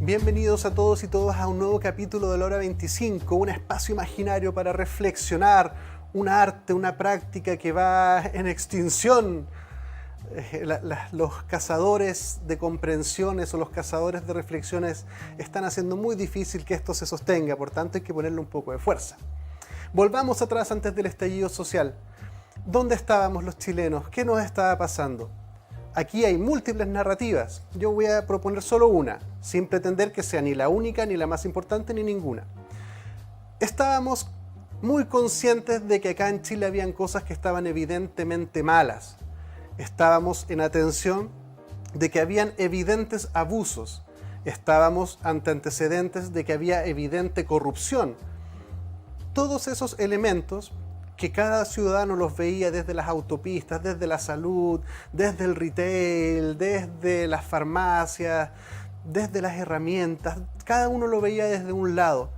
Bienvenidos a todos y todas a un nuevo capítulo de la Hora 25, un espacio imaginario para reflexionar, un arte, una práctica que va en extinción. Los cazadores de comprensiones o los cazadores de reflexiones están haciendo muy difícil que esto se sostenga, por tanto hay que ponerle un poco de fuerza. Volvamos atrás antes del estallido social. ¿Dónde estábamos los chilenos? ¿Qué nos estaba pasando? Aquí hay múltiples narrativas. Yo voy a proponer solo una, sin pretender que sea ni la única, ni la más importante, ni ninguna. Estábamos muy conscientes de que acá en Chile habían cosas que estaban evidentemente malas. Estábamos en atención de que habían evidentes abusos. Estábamos ante antecedentes de que había evidente corrupción. Todos esos elementos que cada ciudadano los veía desde las autopistas, desde la salud, desde el retail, desde las farmacias, desde las herramientas, cada uno lo veía desde un lado.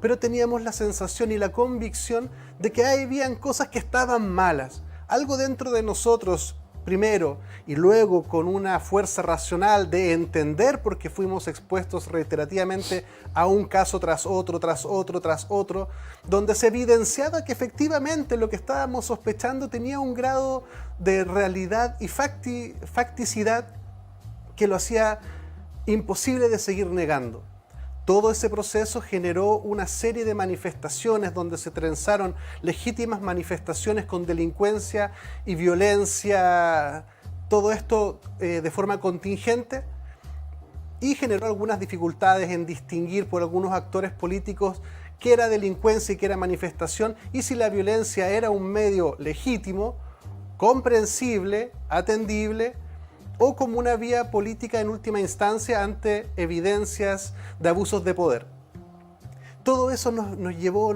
Pero teníamos la sensación y la convicción de que habían cosas que estaban malas. Algo dentro de nosotros, primero, y luego con una fuerza racional de entender, porque fuimos expuestos reiterativamente a un caso tras otro, tras otro, tras otro, donde se evidenciaba que efectivamente lo que estábamos sospechando tenía un grado de realidad y facticidad que lo hacía imposible de seguir negando. Todo ese proceso generó una serie de manifestaciones donde se trenzaron legítimas manifestaciones con delincuencia y violencia, todo esto de forma contingente, y generó algunas dificultades en distinguir por algunos actores políticos qué era delincuencia y qué era manifestación, y si la violencia era un medio legítimo, comprensible, atendible, o como una vía política en última instancia ante evidencias de abusos de poder. Todo eso nos llevó,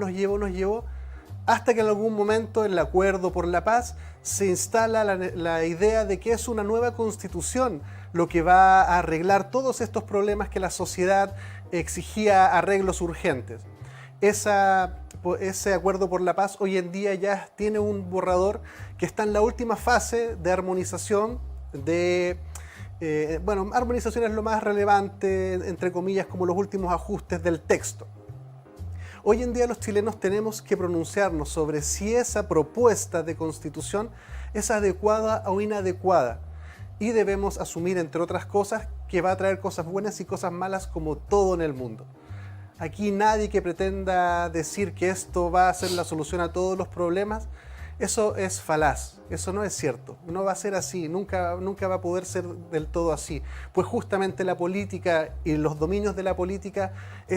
hasta que en algún momento en el Acuerdo por la Paz se instala la idea de que es una nueva constitución lo que va a arreglar todos estos problemas que la sociedad exigía arreglos urgentes. Ese Acuerdo por la Paz hoy en día ya tiene un borrador que está en la última fase de armonización. Armonización es lo más relevante, entre comillas, como los últimos ajustes del texto. Hoy en día los chilenos tenemos que pronunciarnos sobre si esa propuesta de constitución es adecuada o inadecuada, y debemos asumir, entre otras cosas, que va a traer cosas buenas y cosas malas como todo en el mundo. Aquí nadie que pretenda decir que esto va a ser la solución a todos los problemas. Eso es falaz, eso no es cierto, no va a ser así, nunca va a poder ser del todo así, pues justamente la política y los dominios de la política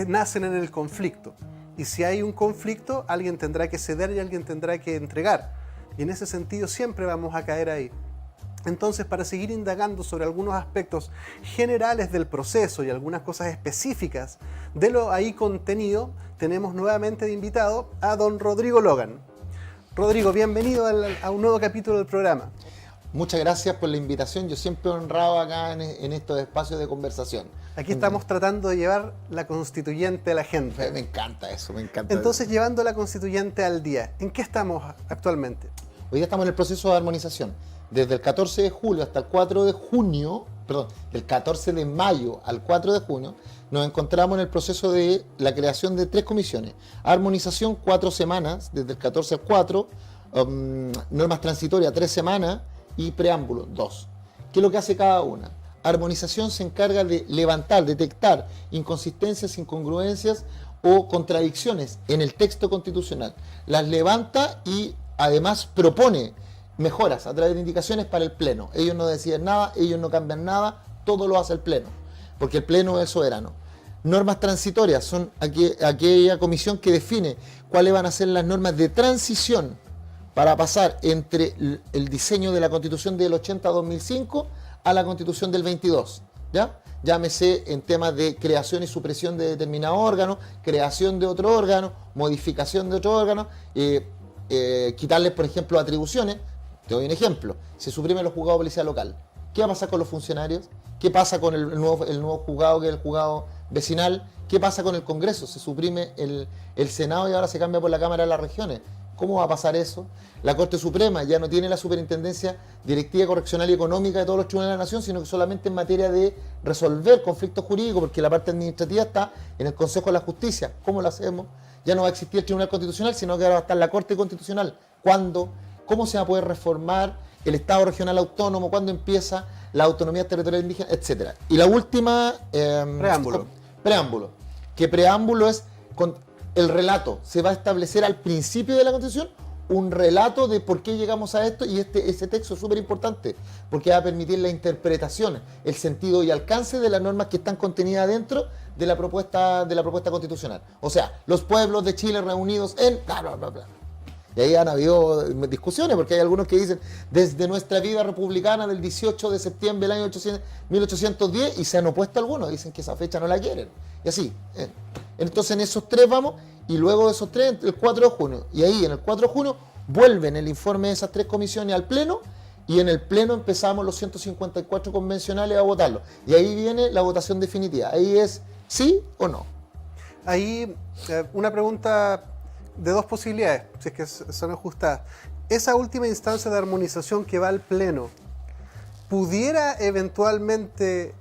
nacen en el conflicto, y si hay un conflicto, alguien tendrá que ceder y alguien tendrá que entregar, y en ese sentido siempre vamos a caer ahí. Entonces, para seguir indagando sobre algunos aspectos generales del proceso y algunas cosas específicas de lo ahí contenido, tenemos nuevamente de invitado a don Rodrigo Logan. Rodrigo, bienvenido a un nuevo capítulo del programa. Muchas gracias por la invitación. Yo siempre he honrado acá en estos espacios de conversación. Aquí estamos tratando de llevar la constituyente a la gente. Me encanta eso, me encanta. Entonces, llevando la constituyente al día, ¿en qué estamos actualmente? Hoy día estamos en el proceso de armonización. Desde el 14 de julio hasta el 4 de junio, del 14 de mayo al 4 de junio, nos encontramos en el proceso de la creación de 3 comisiones. Armonización, 4 semanas, desde el 14 al 4, normas transitorias, 3 semanas, y preámbulo, 2. ¿Qué es lo que hace cada una? Armonización se encarga de levantar, detectar inconsistencias, incongruencias o contradicciones en el texto constitucional. Las levanta y además propone mejoras a través de indicaciones para el Pleno. Ellos no deciden nada, ellos no cambian nada, todo lo hace el Pleno, porque el Pleno es soberano. Normas transitorias son aquella comisión que define cuáles van a ser las normas de transición para pasar entre el diseño de la Constitución del 80-2005 a la Constitución del 22, ¿ya? Llámese en temas de creación y supresión de determinado órgano, creación de otro órgano, modificación de otro órgano, quitarles, por ejemplo, atribuciones. Te doy un ejemplo: se suprimen los juzgados de policía local. ¿Qué va a pasar con los funcionarios? ¿Qué pasa con el nuevo juzgado, que es el juzgado vecinal, ¿Qué pasa con el Congreso? Se suprime el Senado y ahora se cambia por la Cámara de las Regiones. ¿Cómo va a pasar eso? La Corte Suprema ya no tiene la superintendencia directiva, correccional y económica de todos los tribunales de la Nación, sino que solamente en materia de resolver conflictos jurídicos, porque la parte administrativa está en el Consejo de la Justicia. ¿Cómo lo hacemos? Ya no va a existir el Tribunal Constitucional, sino que ahora va a estar la Corte Constitucional. ¿Cuándo? ¿Cómo se va a poder reformar el Estado regional autónomo? ¿Cuándo empieza la autonomía territorial indígena? Etcétera. Y la última... Preámbulo. Que preámbulo es... el relato. Se va a establecer al principio de la Constitución un relato de por qué llegamos a esto, y ese texto es súper importante porque va a permitir la interpretación, el sentido y alcance de las normas que están contenidas dentro de la propuesta constitucional. O sea, los pueblos de Chile reunidos en... bla, bla, bla, bla. Y ahí han habido discusiones, porque hay algunos que dicen desde nuestra vida republicana del 18 de septiembre del año 1810, y se han opuesto algunos, dicen que esa fecha no la quieren. Y así. Entonces en esos tres vamos, y luego de esos tres, el 4 de junio. Y ahí en el 4 de junio vuelven el informe de esas tres comisiones al Pleno, y en el Pleno empezamos los 154 convencionales a votarlo. Y ahí viene la votación definitiva. Ahí es sí o no. Ahí una pregunta de dos posibilidades, si es que son ajustadas. Esa última instancia de armonización que va al Pleno, ¿pudiera eventualmente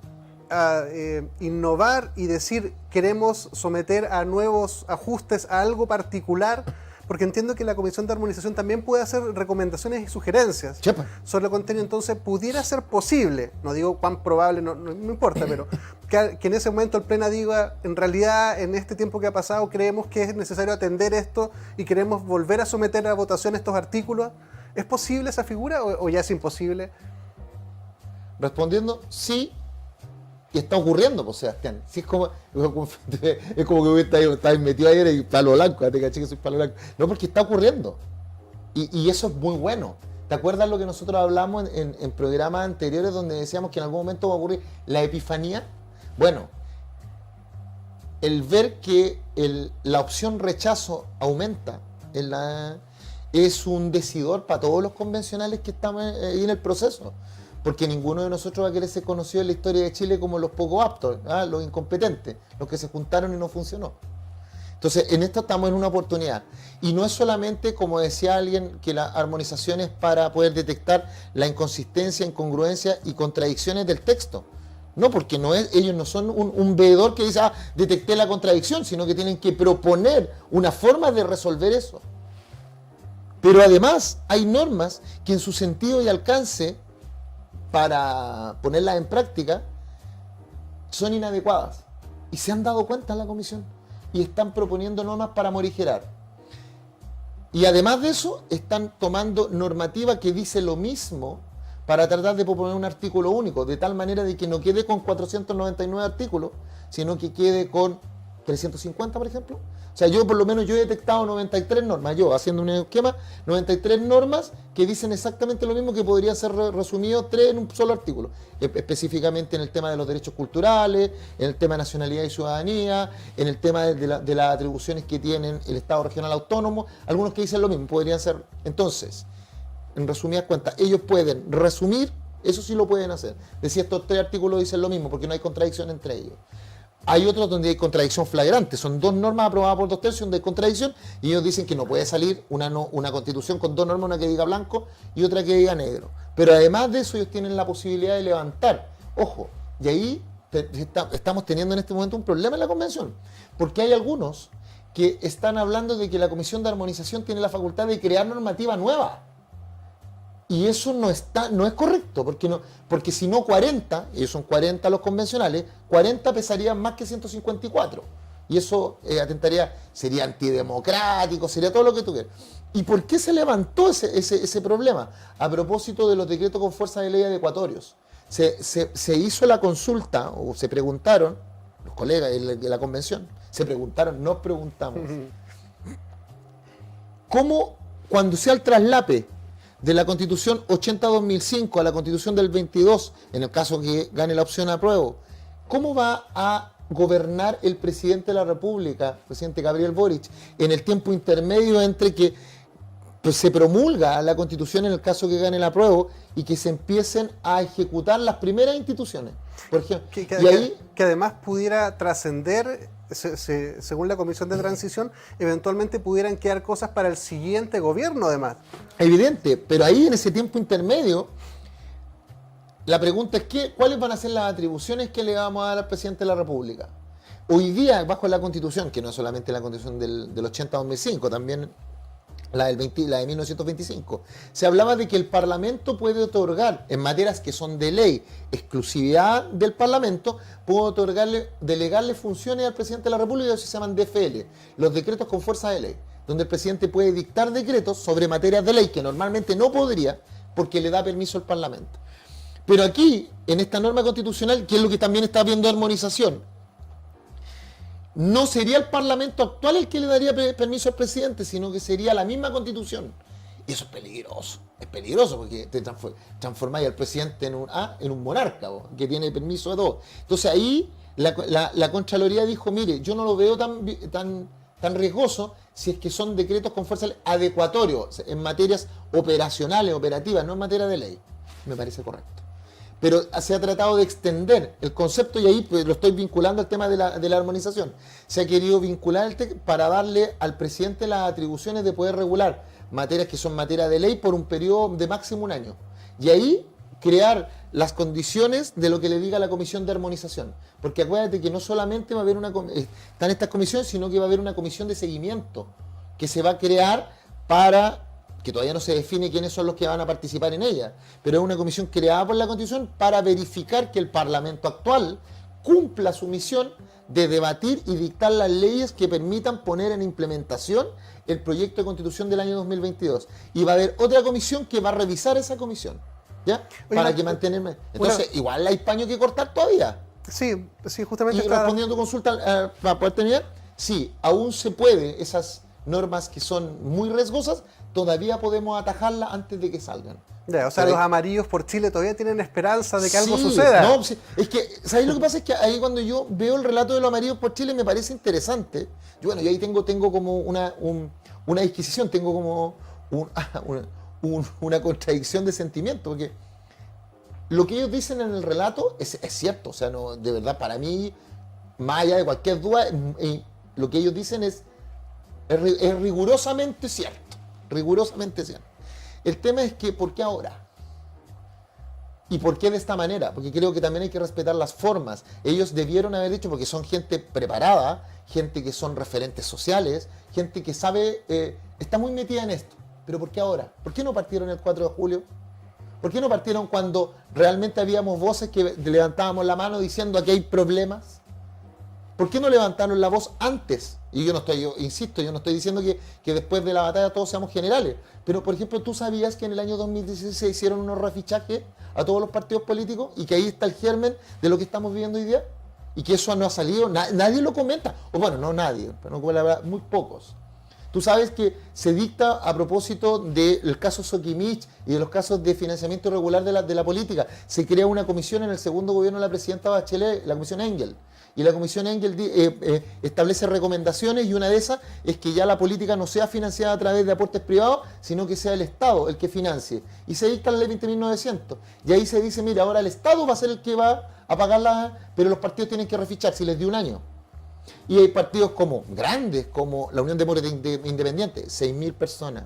innovar y decir queremos someter a nuevos ajustes a algo particular? Porque entiendo que la Comisión de Armonización también puede hacer recomendaciones y sugerencias sobre el contenido. Entonces, pudiera ser posible, no digo cuán probable, no importa, pero que en ese momento el Pleno diga, en realidad, en este tiempo que ha pasado, creemos que es necesario atender esto y queremos volver a someter a votación estos artículos. ¿Es posible esa figura o ya es imposible? Respondiendo, sí. Y está ocurriendo, pues, Sebastián. Sí, es como que estáis metido ayer en palo blanco, te caché que soy palo blanco. No, porque está ocurriendo. Y eso es muy bueno. ¿Te acuerdas lo que nosotros hablamos en programas anteriores donde decíamos que en algún momento va a ocurrir la epifanía? Bueno, el ver que la opción rechazo aumenta es un decidor para todos los convencionales que estamos ahí en el proceso. Porque ninguno de nosotros va a querer ser conocido en la historia de Chile como los poco aptos, los incompetentes, los que se juntaron y no funcionó. Entonces, en esto estamos en una oportunidad. Y no es solamente, como decía alguien, que la armonización es para poder detectar la inconsistencia, incongruencia y contradicciones del texto. No, porque ellos no son un veedor que dice, detecté la contradicción, sino que tienen que proponer una forma de resolver eso. Pero además, hay normas que en su sentido y alcance, para ponerlas en práctica, son inadecuadas. Y se han dado cuenta en la comisión. Y están proponiendo normas para morigerar. Y además de eso, están tomando normativa que dice lo mismo para tratar de proponer un artículo único, de tal manera de que no quede con 499 artículos, sino que quede con 350, por ejemplo. O sea, yo he detectado 93 normas, haciendo un esquema, 93 normas que dicen exactamente lo mismo, que podrían ser resumidos 3 en un solo artículo. Específicamente en el tema de los derechos culturales, en el tema de nacionalidad y ciudadanía, en el tema de las atribuciones que tienen el Estado regional autónomo, algunos que dicen lo mismo, podrían ser. Entonces, en resumidas cuentas, ellos pueden resumir, eso sí lo pueden hacer. Decir estos 3 artículos dicen lo mismo, porque no hay contradicción entre ellos. Hay otros donde hay contradicción flagrante, son 2 normas aprobadas por 2 tercios donde hay contradicción, y ellos dicen que no puede salir una constitución con 2 normas, una que diga blanco y otra que diga negro. Pero además de eso, ellos tienen la posibilidad de levantar, ojo, y ahí estamos teniendo en este momento un problema en la convención, porque hay algunos que están hablando de que la Comisión de Armonización tiene la facultad de crear normativa nueva. Y eso no es correcto, porque si no 40, ellos son 40 los convencionales, 40 pesarían más que 154. Y eso sería antidemocrático, sería todo lo que tú quieras. ¿Y por qué se levantó ese problema? A propósito de los decretos con fuerza de ley adecuatorios. Se hizo la consulta, o se preguntaron, los colegas de la convención, nos preguntamos, ¿cómo cuando sea el traslape de la Constitución 80-2005 a la Constitución del 22, en el caso que gane la opción apruebo, cómo va a gobernar el presidente de la República, presidente Gabriel Boric, en el tiempo intermedio entre que se promulga la Constitución en el caso que gane el apruebo y que se empiecen a ejecutar las primeras instituciones? Por ejemplo, que además pudiera trascender según la Comisión de Transición, eventualmente pudieran quedar cosas para el siguiente gobierno, además. Evidente, pero ahí en ese tiempo intermedio, la pregunta es ¿cuáles van a ser las atribuciones que le vamos a dar al presidente de la República? Hoy día, bajo la Constitución, que no es solamente la Constitución del 80-2005, también la de 1925, se hablaba de que el Parlamento puede otorgar, en materias que son de ley, exclusividad del Parlamento, puede delegarle funciones al presidente de la República, que se llaman DFL, los decretos con fuerza de ley, donde el presidente puede dictar decretos sobre materias de ley que normalmente no podría, porque le da permiso al Parlamento. Pero aquí, en esta norma constitucional, que es lo que también está viendo armonización, no sería el Parlamento actual el que le daría permiso al presidente, sino que sería la misma Constitución. Y eso es peligroso porque te transformáis al presidente en un monarca, que tiene permiso de todo. Entonces ahí la Contraloría dijo, mire, yo no lo veo tan riesgoso si es que son decretos con fuerza adecuatorios en materias operacionales, operativas, no en materia de ley. Me parece correcto. Pero se ha tratado de extender el concepto y ahí pues, lo estoy vinculando al tema de la armonización. Se ha querido vincular para darle al presidente las atribuciones de poder regular materias que son materia de ley por un periodo de máximo un año. Y ahí crear las condiciones de lo que le diga la Comisión de Armonización. Porque acuérdate que no solamente va a haber están estas comisiones, sino que va a haber una comisión de seguimiento que se va a crear que todavía no se define quiénes son los que van a participar en ella, pero es una comisión creada por la Constitución para verificar que el Parlamento actual cumpla su misión de debatir y dictar las leyes que permitan poner en implementación el proyecto de Constitución del año 2022. Y va a haber otra comisión que va a revisar esa comisión, ¿ya? Para que mantenerme. Entonces, igual hay paño que cortar todavía. Sí, justamente. Y respondiendo a tu consulta, para poder terminar, sí, aún se puede, esas normas que son muy riesgosas, todavía podemos atajarlas antes de que salgan. Ya, o sea, los amarillos por Chile todavía tienen esperanza de que algo suceda. No, es que, ¿sabéis lo que pasa? Es que ahí cuando yo veo el relato de los amarillos por Chile me parece interesante. Yo ahí tengo como una disquisición, tengo como una contradicción de sentimiento, porque lo que ellos dicen en el relato es cierto. O sea, no, de verdad, para mí, más allá de cualquier duda, lo que ellos dicen es rigurosamente cierto. Rigurosamente cierto. El tema es que, ¿por qué ahora? ¿Y por qué de esta manera? Porque creo que también hay que respetar las formas. Ellos debieron haber dicho, porque son gente preparada, gente que son referentes sociales, gente que sabe, está muy metida en esto. ¿Pero por qué ahora? ¿Por qué no partieron el 4 de julio? ¿Por qué no partieron cuando realmente habíamos voces que levantábamos la mano diciendo aquí hay problemas? ¿Por qué no levantaron la voz antes? Y yo no estoy diciendo que después de la batalla todos seamos generales. Pero, por ejemplo, ¿tú sabías que en el año 2016 se hicieron unos refichajes a todos los partidos políticos? Y que ahí está el germen de lo que estamos viviendo hoy día. Y que eso no ha salido, nadie lo comenta. O bueno, no nadie, pero no, la verdad, muy pocos. Tú sabes que se dicta a propósito del caso Soquimich y de los casos de financiamiento irregular de la política. Se crea una comisión en el segundo gobierno de la presidenta Bachelet, la comisión Engel. Y la comisión Engel establece recomendaciones y una de esas es que ya la política no sea financiada a través de aportes privados, sino que sea el Estado el que financie. Y se dicta la ley 20.900. Y ahí se dice, mira, ahora el Estado va a ser el que va a pagarla, pero los partidos tienen que refichar si les dio un año. Y hay partidos como grandes, como la Unión Demócrata Independiente, 6.000 personas.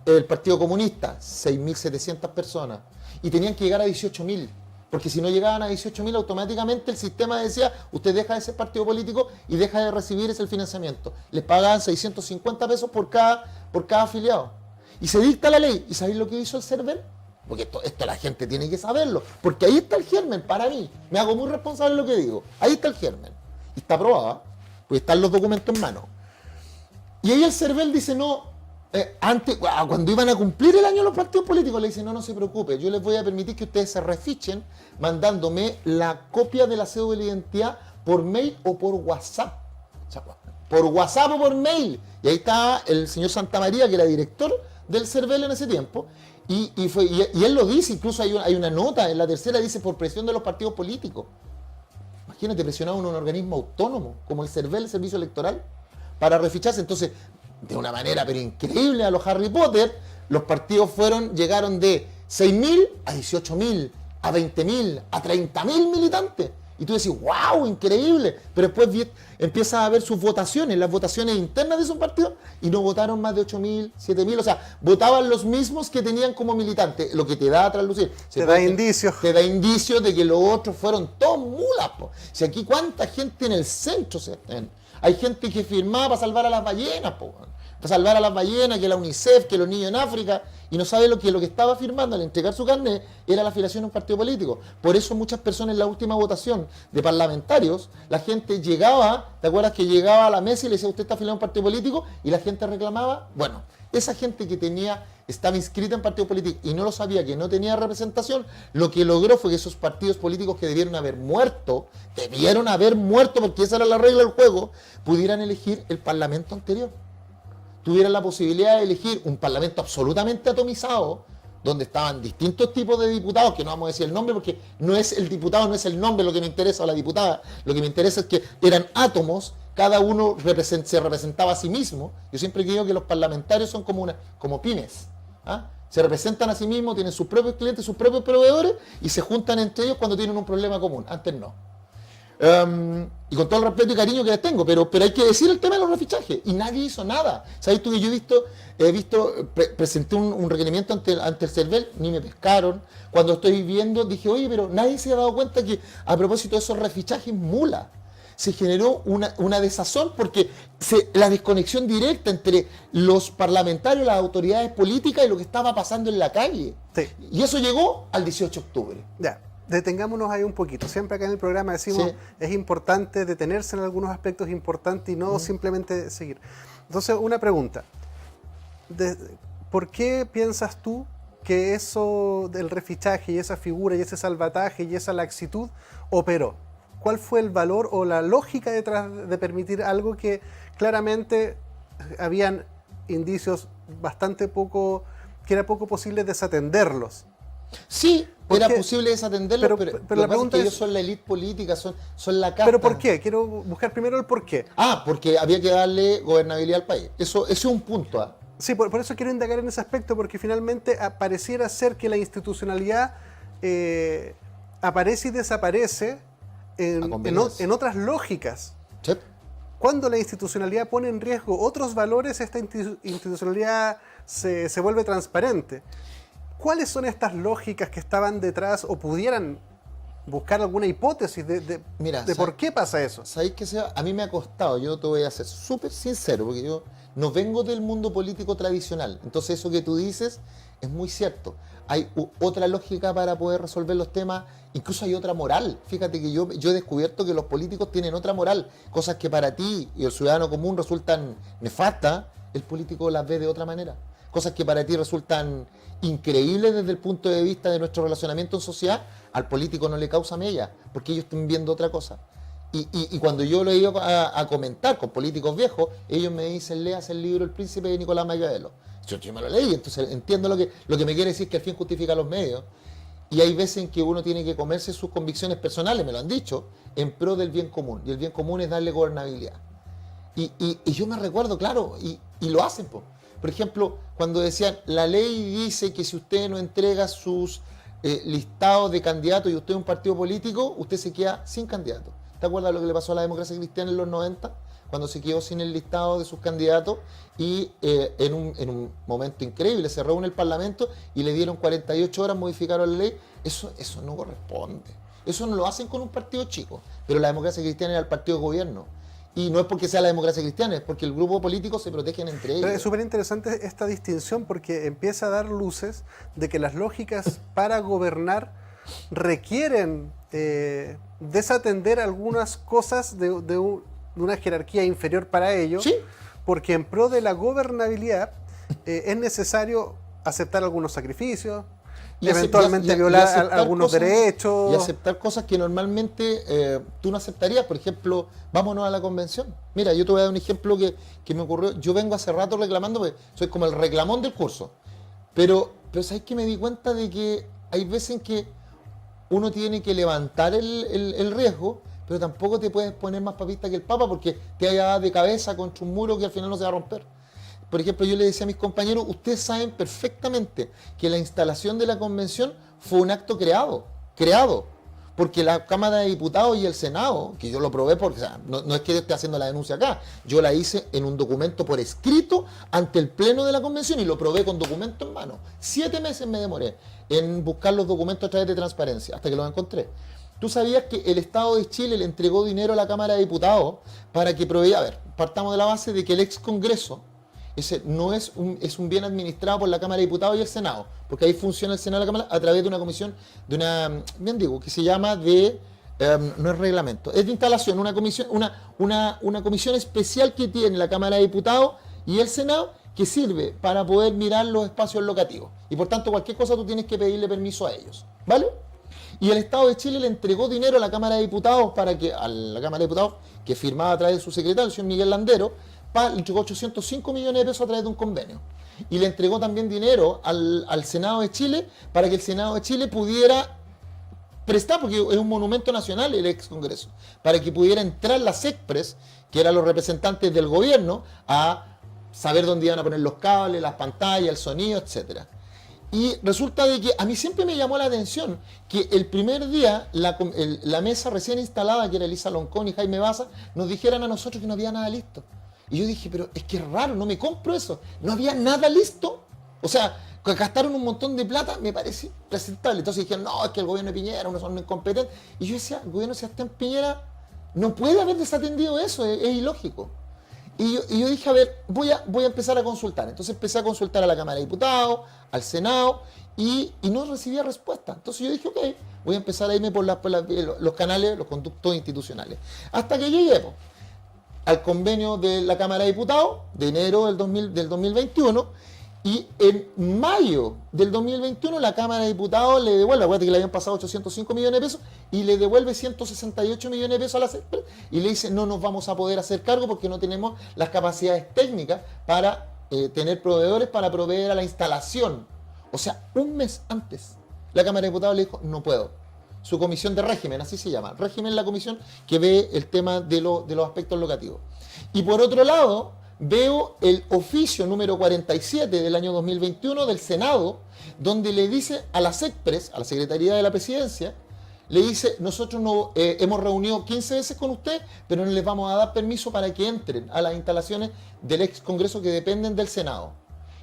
El Partido Comunista, 6.700 personas. Y tenían que llegar a 18.000. Porque si no llegaban a 18.000, automáticamente el sistema decía, usted deja de ser partido político y deja de recibir ese financiamiento. Les pagaban 650 pesos por cada afiliado. Y se dicta la ley. ¿Y sabéis lo que hizo el CERVEL? Porque esto la gente tiene que saberlo. Porque ahí está el germen, para mí. Me hago muy responsable de lo que digo. Ahí está el germen. Y está aprobada, porque están los documentos en mano. Y ahí el CERVEL dice, no, cuando iban a cumplir el año los partidos políticos, le dicen, no se preocupe, yo les voy a permitir que ustedes se refichen mandándome la copia de la cédula de identidad por mail o por WhatsApp. O sea, por WhatsApp o por mail. Y ahí está el señor Santamaría, que era director del CERVEL en ese tiempo, y él lo dice, incluso hay una nota en la tercera, dice, por presión de los partidos políticos. Imagínate, presionaban un organismo autónomo, como el CERVEL, el Servicio Electoral, para reficharse. Entonces, de una manera pero increíble a los Harry Potter, los partidos llegaron de 6.000 a 18.000, a 20.000, a 30.000 militantes. Y tú decís, wow, increíble. Pero después empiezas a ver sus votaciones, las votaciones internas de esos partidos, y no votaron más de 8.000, 7.000. O sea, votaban los mismos que tenían como militantes, lo que te da a traslucir. Te da indicios. Te da indicios de que los otros fueron todos mulas, po. Si aquí cuánta gente en el centro se ven. Hay gente que firmaba para salvar a las ballenas, po. Para salvar a las ballenas, que la UNICEF, que los niños en África, y no sabe lo que estaba firmando al entregar su carnet era la afiliación a un partido político. Por eso muchas personas en la última votación de parlamentarios, la gente llegaba, ¿te acuerdas que llegaba a la mesa y le decía, usted está afiliado a un partido político? Y la gente reclamaba, bueno, esa gente que estaba inscrita en partido político y no lo sabía, que no tenía representación, lo que logró fue que esos partidos políticos que debieron haber muerto, porque esa era la regla del juego, pudieran elegir el parlamento anterior. Tuvieran la posibilidad de elegir un parlamento absolutamente atomizado, donde estaban distintos tipos de diputados, que no vamos a decir el nombre porque no es el diputado, no es el nombre lo que me interesa, o la diputada, lo que me interesa es que eran átomos, cada uno se representaba a sí mismo. Yo siempre digo que los parlamentarios son como pymes, ¿ah? Se representan a sí mismos, tienen sus propios clientes, sus propios proveedores, y se juntan entre ellos cuando tienen un problema común. Antes no. Y con todo el respeto y cariño que les tengo, pero hay que decir el tema de los refichajes, y nadie hizo nada. ¿Sabes tú que yo presenté un requerimiento ante el CERVEL, ni me pescaron? Cuando estoy viendo, dije, oye, pero nadie se ha dado cuenta que a propósito de esos refichajes mula, se generó una desazón porque la desconexión directa entre los parlamentarios, las autoridades políticas y lo que estaba pasando en la calle. Sí. Y eso llegó al 18 de octubre. Ya. Detengámonos ahí un poquito. Siempre acá en el programa decimos Sí. Es importante detenerse en algunos aspectos importantes y no simplemente seguir. Entonces, una pregunta. ¿Por qué piensas tú que eso del refichaje y esa figura y ese salvataje y esa laxitud operó? ¿Cuál fue el valor o la lógica detrás de permitir algo que claramente habían indicios que era poco posible desatenderlos? Sí, ¿Por era qué? posible desatenderlo, pero la pregunta es que es, ellos son la élite política, son la casta. ¿pero por qué? Quiero buscar primero el por qué. Porque había que darle gobernabilidad al país. Eso es un punto. Sí, por eso quiero indagar en ese aspecto, porque finalmente pareciera ser que la institucionalidad aparece y desaparece en otras lógicas. ¿Sí? Cuando la institucionalidad pone en riesgo otros valores, esta institucionalidad se vuelve transparente. ¿Cuáles son estas lógicas que estaban detrás o pudieran buscar alguna hipótesis de por qué pasa eso? ¿Sabéis qué? A mí me ha costado, yo te voy a ser súper sincero, porque yo no vengo del mundo político tradicional. Entonces eso que tú dices es muy cierto. Hay otra lógica para poder resolver los temas, incluso hay otra moral. Fíjate que yo he descubierto que los políticos tienen otra moral. Cosas que para ti y el ciudadano común resultan nefastas, el político las ve de otra manera. Cosas que para ti resultan increíbles desde el punto de vista de nuestro relacionamiento en sociedad, al político no le causa mella, porque ellos están viendo otra cosa. Y cuando yo lo he ido a comentar con políticos viejos, ellos me dicen, leas el libro El Príncipe de Nicolás Maquiavelo. Yo me lo leí, entonces entiendo lo que me quiere decir que el fin justifica los medios. Y hay veces en que uno tiene que comerse sus convicciones personales, me lo han dicho, en pro del bien común. Y el bien común es darle gobernabilidad. Y yo me recuerdo, claro, y lo hacen, po. Por ejemplo, cuando decían, la ley dice que si usted no entrega sus listados de candidatos y usted es un partido político, usted se queda sin candidato. ¿Te acuerdas lo que le pasó a la democracia cristiana en los 90? Cuando se quedó sin el listado de sus candidatos y en un momento increíble se reúne el Parlamento y le dieron 48 horas, modificaron la ley. Eso no corresponde. Eso no lo hacen con un partido chico. Pero la democracia cristiana era el partido de gobierno. Y no es porque sea la democracia cristiana, es porque el grupo político se protegen entre ellos. Pero es súper interesante esta distinción porque empieza a dar luces de que las lógicas para gobernar requieren desatender algunas cosas de una jerarquía inferior para ello, ¿Sí? Porque en pro de la gobernabilidad es necesario aceptar algunos sacrificios, eventualmente violar algunos derechos. Y aceptar cosas que normalmente tú no aceptarías. Por ejemplo, vámonos a la convención. Mira, yo te voy a dar un ejemplo que me ocurrió. Yo vengo hace rato reclamando, porque soy como el reclamón del curso. Pero ¿sabes qué? Me di cuenta de que hay veces en que uno tiene que levantar el riesgo, pero tampoco te puedes poner más papista que el Papa porque te vaya a dar de cabeza contra un muro que al final no se va a romper. Por ejemplo, yo le decía a mis compañeros, ustedes saben perfectamente que la instalación de la convención fue un acto creado. porque la Cámara de Diputados y el Senado, que yo lo probé porque, o sea, no es que esté haciendo la denuncia acá, yo la hice en un documento por escrito ante el Pleno de la Convención y lo probé con documento en mano. 7 meses me demoré en buscar los documentos a través de transparencia, hasta que los encontré. ¿Tú sabías que el Estado de Chile le entregó dinero a la Cámara de Diputados para que proveyera? A ver, partamos de la base de que el ex Congreso ese no es un bien administrado por la Cámara de Diputados y el Senado, porque ahí funciona el Senado y la Cámara a través de una comisión, bien digo, que se llama no es reglamento, es de instalación, una comisión especial que tiene la Cámara de Diputados y el Senado, que sirve para poder mirar los espacios locativos. Y por tanto, cualquier cosa tú tienes que pedirle permiso a ellos, ¿vale? Y el Estado de Chile le entregó dinero a la Cámara de Diputados a la Cámara de Diputados, que firmaba a través de su secretario, el señor Miguel Landero, le entregó 805 millones de pesos a través de un convenio. Y le entregó también dinero al Senado de Chile para que el Senado de Chile pudiera prestar, porque es un monumento nacional el ex Congreso, para que pudiera entrar las EXPRES, que eran los representantes del gobierno, a saber dónde iban a poner los cables, las pantallas, el sonido, etcétera. Y resulta de que a mí siempre me llamó la atención que el primer día la mesa recién instalada, que era Elisa Loncón y Jaime Baza, nos dijeran a nosotros que no había nada listo. Y yo dije, pero es que es raro, no me compro eso. No había nada listo. O sea, gastaron un montón de plata, me parece presentable. Entonces dijeron, no, es que el gobierno de Piñera, unos son incompetentes. Y yo decía, el gobierno de Sebastián Piñera no puede haber desatendido eso, es ilógico. Y yo dije, a ver, voy a empezar a consultar. Entonces empecé a consultar a la Cámara de Diputados, al Senado, y no recibía respuesta. Entonces yo dije, ok, voy a empezar a irme por los canales, los conductos institucionales. Hasta que llegué al convenio de la Cámara de Diputados de enero del 2021, y en mayo del 2021 la Cámara de Diputados le devuelve, acuérdate que le habían pasado 805 millones de pesos, y le devuelve 168 millones de pesos a la CEPRES, y le dice, no nos vamos a poder hacer cargo porque no tenemos las capacidades técnicas para tener proveedores para proveer a la instalación. O sea, un mes antes, la Cámara de Diputados le dijo, no puedo. Su comisión de régimen, así se llama. Régimen es la comisión que ve el tema de los aspectos locativos. Y por otro lado, veo el oficio número 47 del año 2021 del Senado, donde le dice a la SECPRES, a la Secretaría de la Presidencia, le dice, nosotros hemos reunido 15 veces con usted, pero no les vamos a dar permiso para que entren a las instalaciones del ex Congreso que dependen del Senado.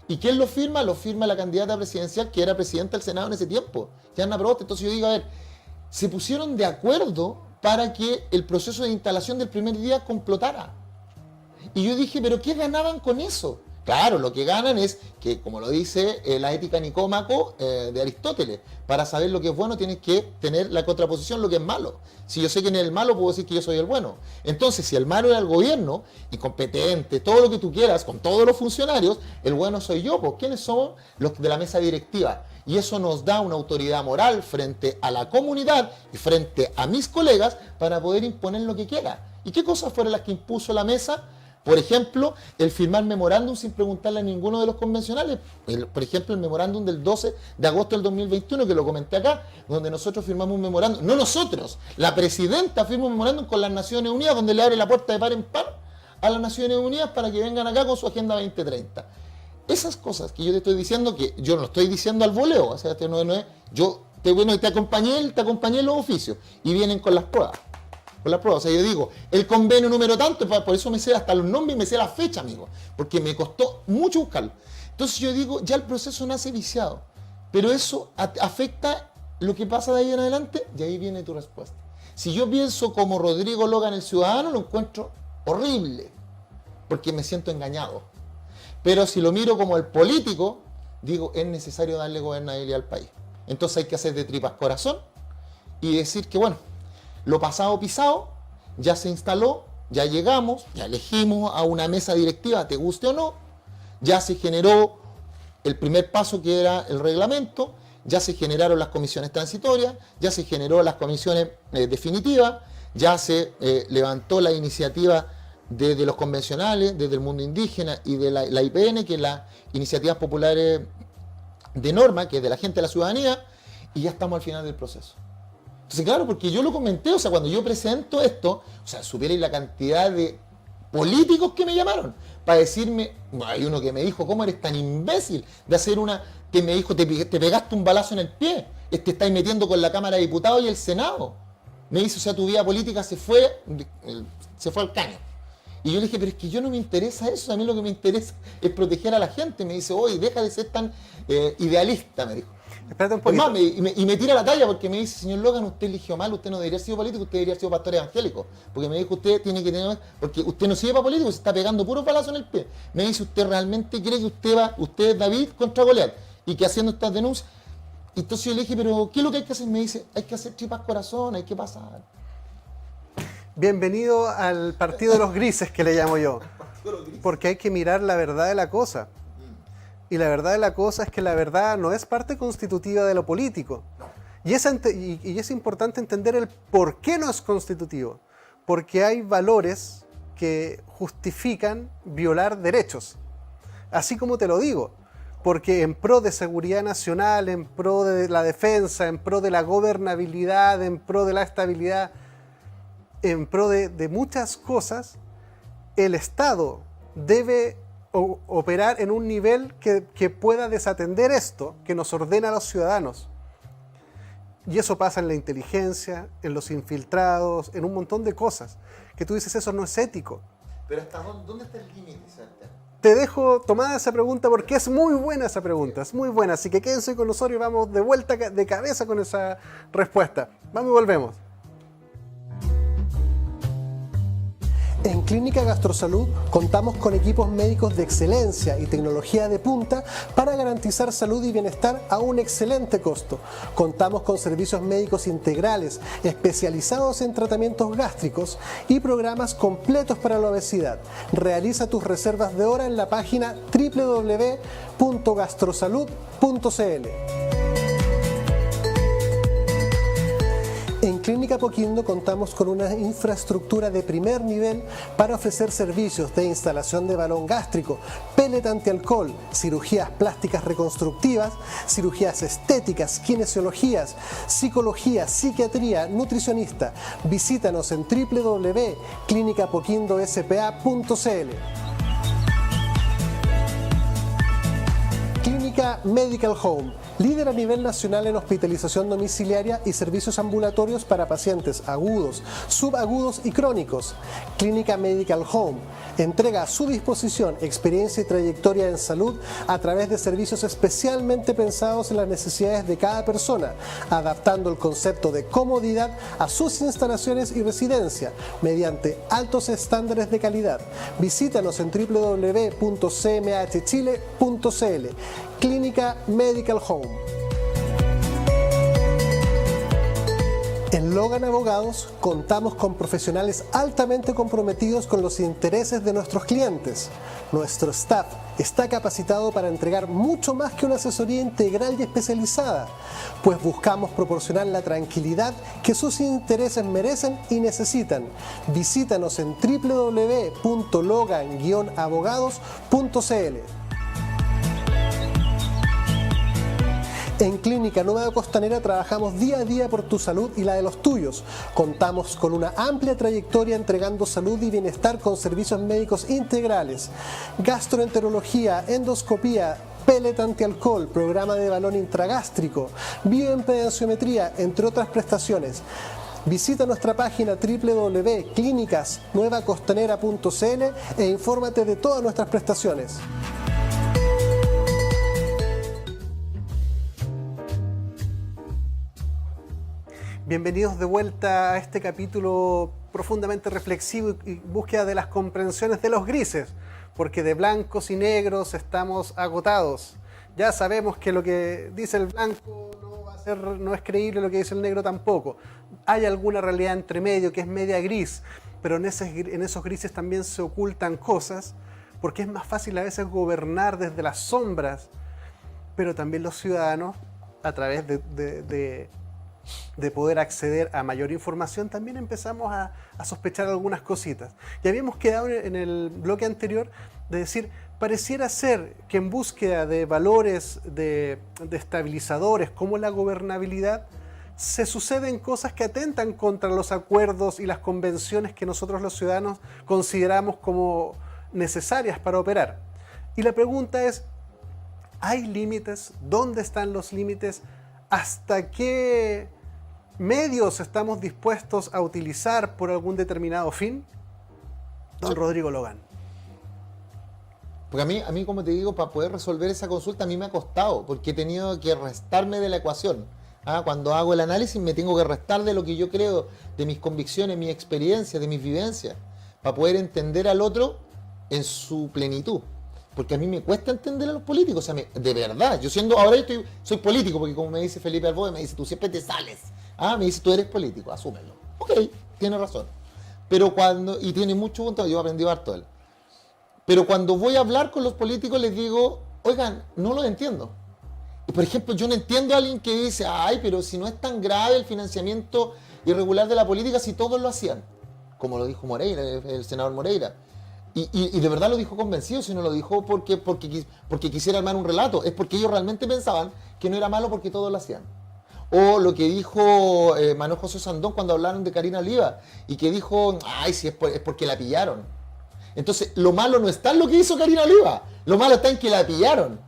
¿Y quién lo firma? Lo firma la candidata presidencial que era presidenta del Senado en ese tiempo, Diana Proboste. Entonces yo digo, a ver, se pusieron de acuerdo para que el proceso de instalación del primer día complotara. Y yo dije, ¿pero qué ganaban con eso? Claro, lo que ganan es que, como lo dice la ética Nicómaco de Aristóteles, para saber lo que es bueno tienes que tener la contraposición, lo que es malo. Si yo sé quién es el malo, puedo decir que yo soy el bueno. Entonces, si el malo era el gobierno, incompetente, todo lo que tú quieras, con todos los funcionarios, el bueno soy yo. Pues, ¿quiénes somos? Los de la mesa directiva. Y eso nos da una autoridad moral frente a la comunidad y frente a mis colegas para poder imponer lo que quiera. ¿Y qué cosas fueron las que impuso la mesa? Por ejemplo, el firmar memorándum sin preguntarle a ninguno de los convencionales. Por ejemplo, el memorándum del 12 de agosto del 2021, que lo comenté acá, donde nosotros firmamos un memorándum. No nosotros, la presidenta firma un memorándum con las Naciones Unidas, donde le abre la puerta de par en par a las Naciones Unidas para que vengan acá con su Agenda 2030. Esas cosas que yo te estoy diciendo, que yo no estoy diciendo al voleo, o sea, yo te acompañé en los oficios y vienen con las pruebas. O sea, yo digo, el convenio número tanto, por eso me sé hasta los nombres y me sé la fecha, amigo, porque me costó mucho buscarlo. Entonces yo digo, ya el proceso nace viciado, pero eso afecta lo que pasa de ahí en adelante, y ahí viene tu respuesta. Si yo pienso como Rodrigo Logan, el ciudadano, lo encuentro horrible, porque me siento engañado. Pero si lo miro como el político, digo, es necesario darle gobernabilidad al país. Entonces hay que hacer de tripas corazón y decir que, bueno, lo pasado pisado, ya se instaló, ya llegamos, ya elegimos a una mesa directiva, te guste o no, ya se generó el primer paso que era el reglamento, ya se generaron las comisiones transitorias, ya se generó las comisiones definitivas, ya se levantó la iniciativa desde los convencionales, desde el mundo indígena y de la IPN, que es las Iniciativas Populares de Norma, que es de la gente de la ciudadanía, y ya estamos al final del proceso. Entonces, claro, porque yo lo comenté, o sea, cuando yo presento esto, o sea, supierais la cantidad de políticos que me llamaron para decirme, hay uno que me dijo, ¿cómo eres tan imbécil de hacer que me dijo, te pegaste un balazo en el pie, te estáis metiendo con la Cámara de Diputados y el Senado? Me dice, o sea, tu vida política se fue al caño. Y yo le dije, pero es que yo no me interesa eso, a mí lo que me interesa es proteger a la gente. Me dice, oye, deja de ser tan idealista, me dijo. Espérate un Es poquito. más, y me tira la talla porque me dice, señor Logan, usted eligió mal, usted no debería haber sido político, usted debería haber sido pastor evangélico. Porque me dijo, usted tiene que tener, porque usted no sirve para político, se está pegando puros balazos en el pie. Me dice, ¿usted realmente cree que usted es David contra Goliat? Y que haciendo estas denuncias. Entonces yo le dije, pero ¿qué es lo que hay que hacer? Me dice, hay que hacer tripas corazón, hay que pasar. Bienvenido al partido de los grises, que le llamo yo. Porque hay que mirar la verdad de la cosa. Y la verdad de la cosa es que la verdad no es parte constitutiva de lo político. Y es importante entender el por qué no es constitutivo. Porque hay valores que justifican violar derechos. Así como te lo digo. Porque en pro de seguridad nacional, en pro de la defensa, en pro de la gobernabilidad, en pro de la estabilidad, en pro de muchas cosas, el Estado debe operar en un nivel que pueda desatender esto, que nos ordena a los ciudadanos. Y eso pasa en la inteligencia, en los infiltrados, en un montón de cosas. Que tú dices, eso no es ético. Pero ¿hasta dónde está el límite, Sebastián? Te dejo tomada esa pregunta porque es muy buena esa pregunta, es muy buena. Así que quédense con nosotros y vamos de vuelta de cabeza con esa respuesta. Vamos y volvemos. En Clínica Gastrosalud contamos con equipos médicos de excelencia y tecnología de punta para garantizar salud y bienestar a un excelente costo. Contamos con servicios médicos integrales especializados en tratamientos gástricos y programas completos para la obesidad. Realiza tus reservas de hora en la página www.gastrosalud.cl. En Clínica Apoquindo contamos con una infraestructura de primer nivel para ofrecer servicios de instalación de balón gástrico, pellet antialcohol, cirugías plásticas reconstructivas, cirugías estéticas, kinesiologías, psicología, psiquiatría, nutricionista. Visítanos en www.clinicapoquindospa.cl. Clínica Medical Home, líder a nivel nacional en hospitalización domiciliaria y servicios ambulatorios para pacientes agudos, subagudos y crónicos. Clínica Medical Home entrega a su disposición experiencia y trayectoria en salud a través de servicios especialmente pensados en las necesidades de cada persona, adaptando el concepto de comodidad a sus instalaciones y residencia mediante altos estándares de calidad. Visítanos en www.cmhchile.cl. Clínica Medical Home. En Logan Abogados contamos con profesionales altamente comprometidos con los intereses de nuestros clientes. Nuestro staff está capacitado para entregar mucho más que una asesoría integral y especializada, pues buscamos proporcionar la tranquilidad que sus intereses merecen y necesitan. Visítanos en www.logan-abogados.cl. En Clínica Nueva Costanera trabajamos día a día por tu salud y la de los tuyos. Contamos con una amplia trayectoria entregando salud y bienestar con servicios médicos integrales, gastroenterología, endoscopía, pellet antialcohol, programa de balón intragástrico, bioimpedenciometría, entre otras prestaciones. Visita nuestra página www.clinicasnuevacostanera.cl e infórmate de todas nuestras prestaciones. Bienvenidos de vuelta a este capítulo profundamente reflexivo y búsqueda de las comprensiones de los grises, porque de blancos y negros estamos agotados. Ya sabemos que lo que dice el blanco no es creíble, lo que dice el negro tampoco. Hay alguna realidad entre medio que es media gris, pero en esos grises también se ocultan cosas, porque es más fácil a veces gobernar desde las sombras, pero también los ciudadanos, a través de poder acceder a mayor información, también empezamos a sospechar algunas cositas. Y habíamos quedado en el bloque anterior de decir, pareciera ser que en búsqueda de valores de estabilizadores como la gobernabilidad, se suceden cosas que atentan contra los acuerdos y las convenciones que nosotros los ciudadanos consideramos como necesarias para operar. Y la pregunta es, ¿hay límites? ¿Dónde están los límites? ¿Hasta qué medios estamos dispuestos a utilizar por algún determinado fin? Don Rodrigo Logan. Porque a mí, como te digo, para poder resolver esa consulta a mí me ha costado, porque he tenido que restarme de la ecuación. Cuando hago el análisis me tengo que restar de lo que yo creo, de mis convicciones, mis experiencias, de mis vivencias, para poder entender al otro en su plenitud. Porque a mí me cuesta entender a los políticos, o sea, de verdad, ahora soy político, porque como me dice Felipe Alboe, me dice, tú siempre te sales. Me dice, tú eres político, asúmelo. Ok, tiene razón. Pero y tiene mucho punto, yo he aprendido harto de él. Pero cuando voy a hablar con los políticos les digo, oigan, no lo entiendo. Y por ejemplo, yo no entiendo a alguien que dice, pero si no es tan grave el financiamiento irregular de la política, si todos lo hacían. Como lo dijo Moreira, el senador Moreira. Y de verdad lo dijo convencido, si no lo dijo porque quisiera armar un relato. Es porque ellos realmente pensaban que no era malo porque todos lo hacían. O lo que dijo Manuel José Sandón cuando hablaron de Karina Oliva y que dijo, si es porque la pillaron. Entonces, lo malo no está en lo que hizo Karina Oliva, lo malo está en que la pillaron.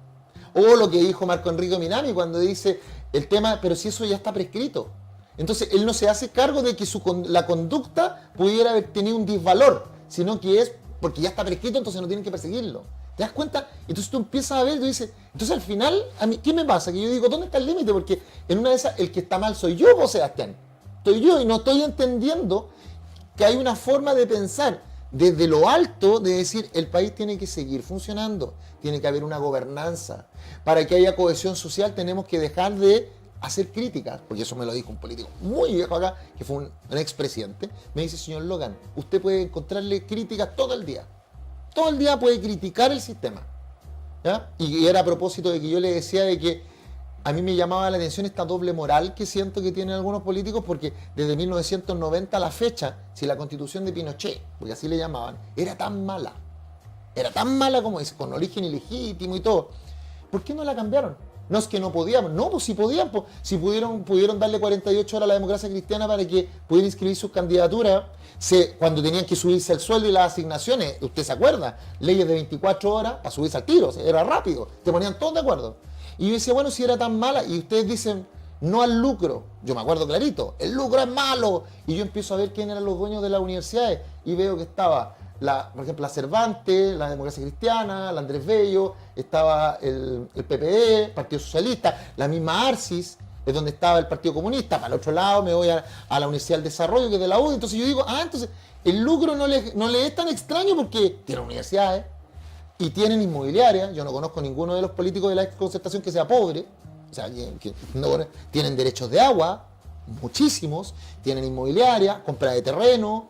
O lo que dijo Marco Enrique Minami cuando dice el tema, pero si eso ya está prescrito. Entonces, él no se hace cargo de que la conducta pudiera haber tenido un disvalor, sino que es porque ya está prescrito, entonces no tienen que perseguirlo. ¿Te das cuenta? Entonces tú empiezas a ver y tú dices, entonces al final, a mí, ¿qué me pasa? Que yo digo, ¿dónde está el límite? Porque en una de esas, el que está mal soy yo, vos, Sebastián. Estoy yo y no estoy entendiendo que hay una forma de pensar desde lo alto de decir, el país tiene que seguir funcionando, tiene que haber una gobernanza. Para que haya cohesión social tenemos que dejar de hacer críticas, porque eso me lo dijo un político muy viejo acá, que fue un expresidente. Me dice, señor Logan, usted puede encontrarle críticas todo el día puede criticar el sistema, ¿ya? Y era a propósito de que yo le decía de que a mí me llamaba la atención esta doble moral que siento que tienen algunos políticos, porque desde 1990 a la fecha, si la constitución de Pinochet, porque así le llamaban, era tan mala como dice, con origen ilegítimo y todo, ¿por qué no la cambiaron? No es que no podíamos, no, pues si podían, pues, si pudieron darle 48 horas a la democracia cristiana para que pudiera inscribir sus candidaturas, cuando tenían que subirse el sueldo y las asignaciones, usted se acuerda, leyes de 24 horas para subirse al tiro, o sea, era rápido, te ponían todos de acuerdo. Y yo decía, bueno, si era tan mala, y ustedes dicen, no al lucro, yo me acuerdo clarito, el lucro es malo, y yo empiezo a ver quién eran los dueños de las universidades, y veo que estaba, por ejemplo, la Cervantes, la Democracia Cristiana, la Andrés Bello, estaba el PPD, Partido Socialista, la misma ARCIS, es donde estaba el Partido Comunista. Para el otro lado me voy a la Universidad del Desarrollo, que es de la UDI. Entonces yo digo, entonces el lucro no le es tan extraño porque tienen universidades y tienen inmobiliarias. Yo no conozco ninguno de los políticos de la exconcertación que sea pobre. O sea, que no, tienen derechos de agua, muchísimos, tienen inmobiliaria, compra de terreno,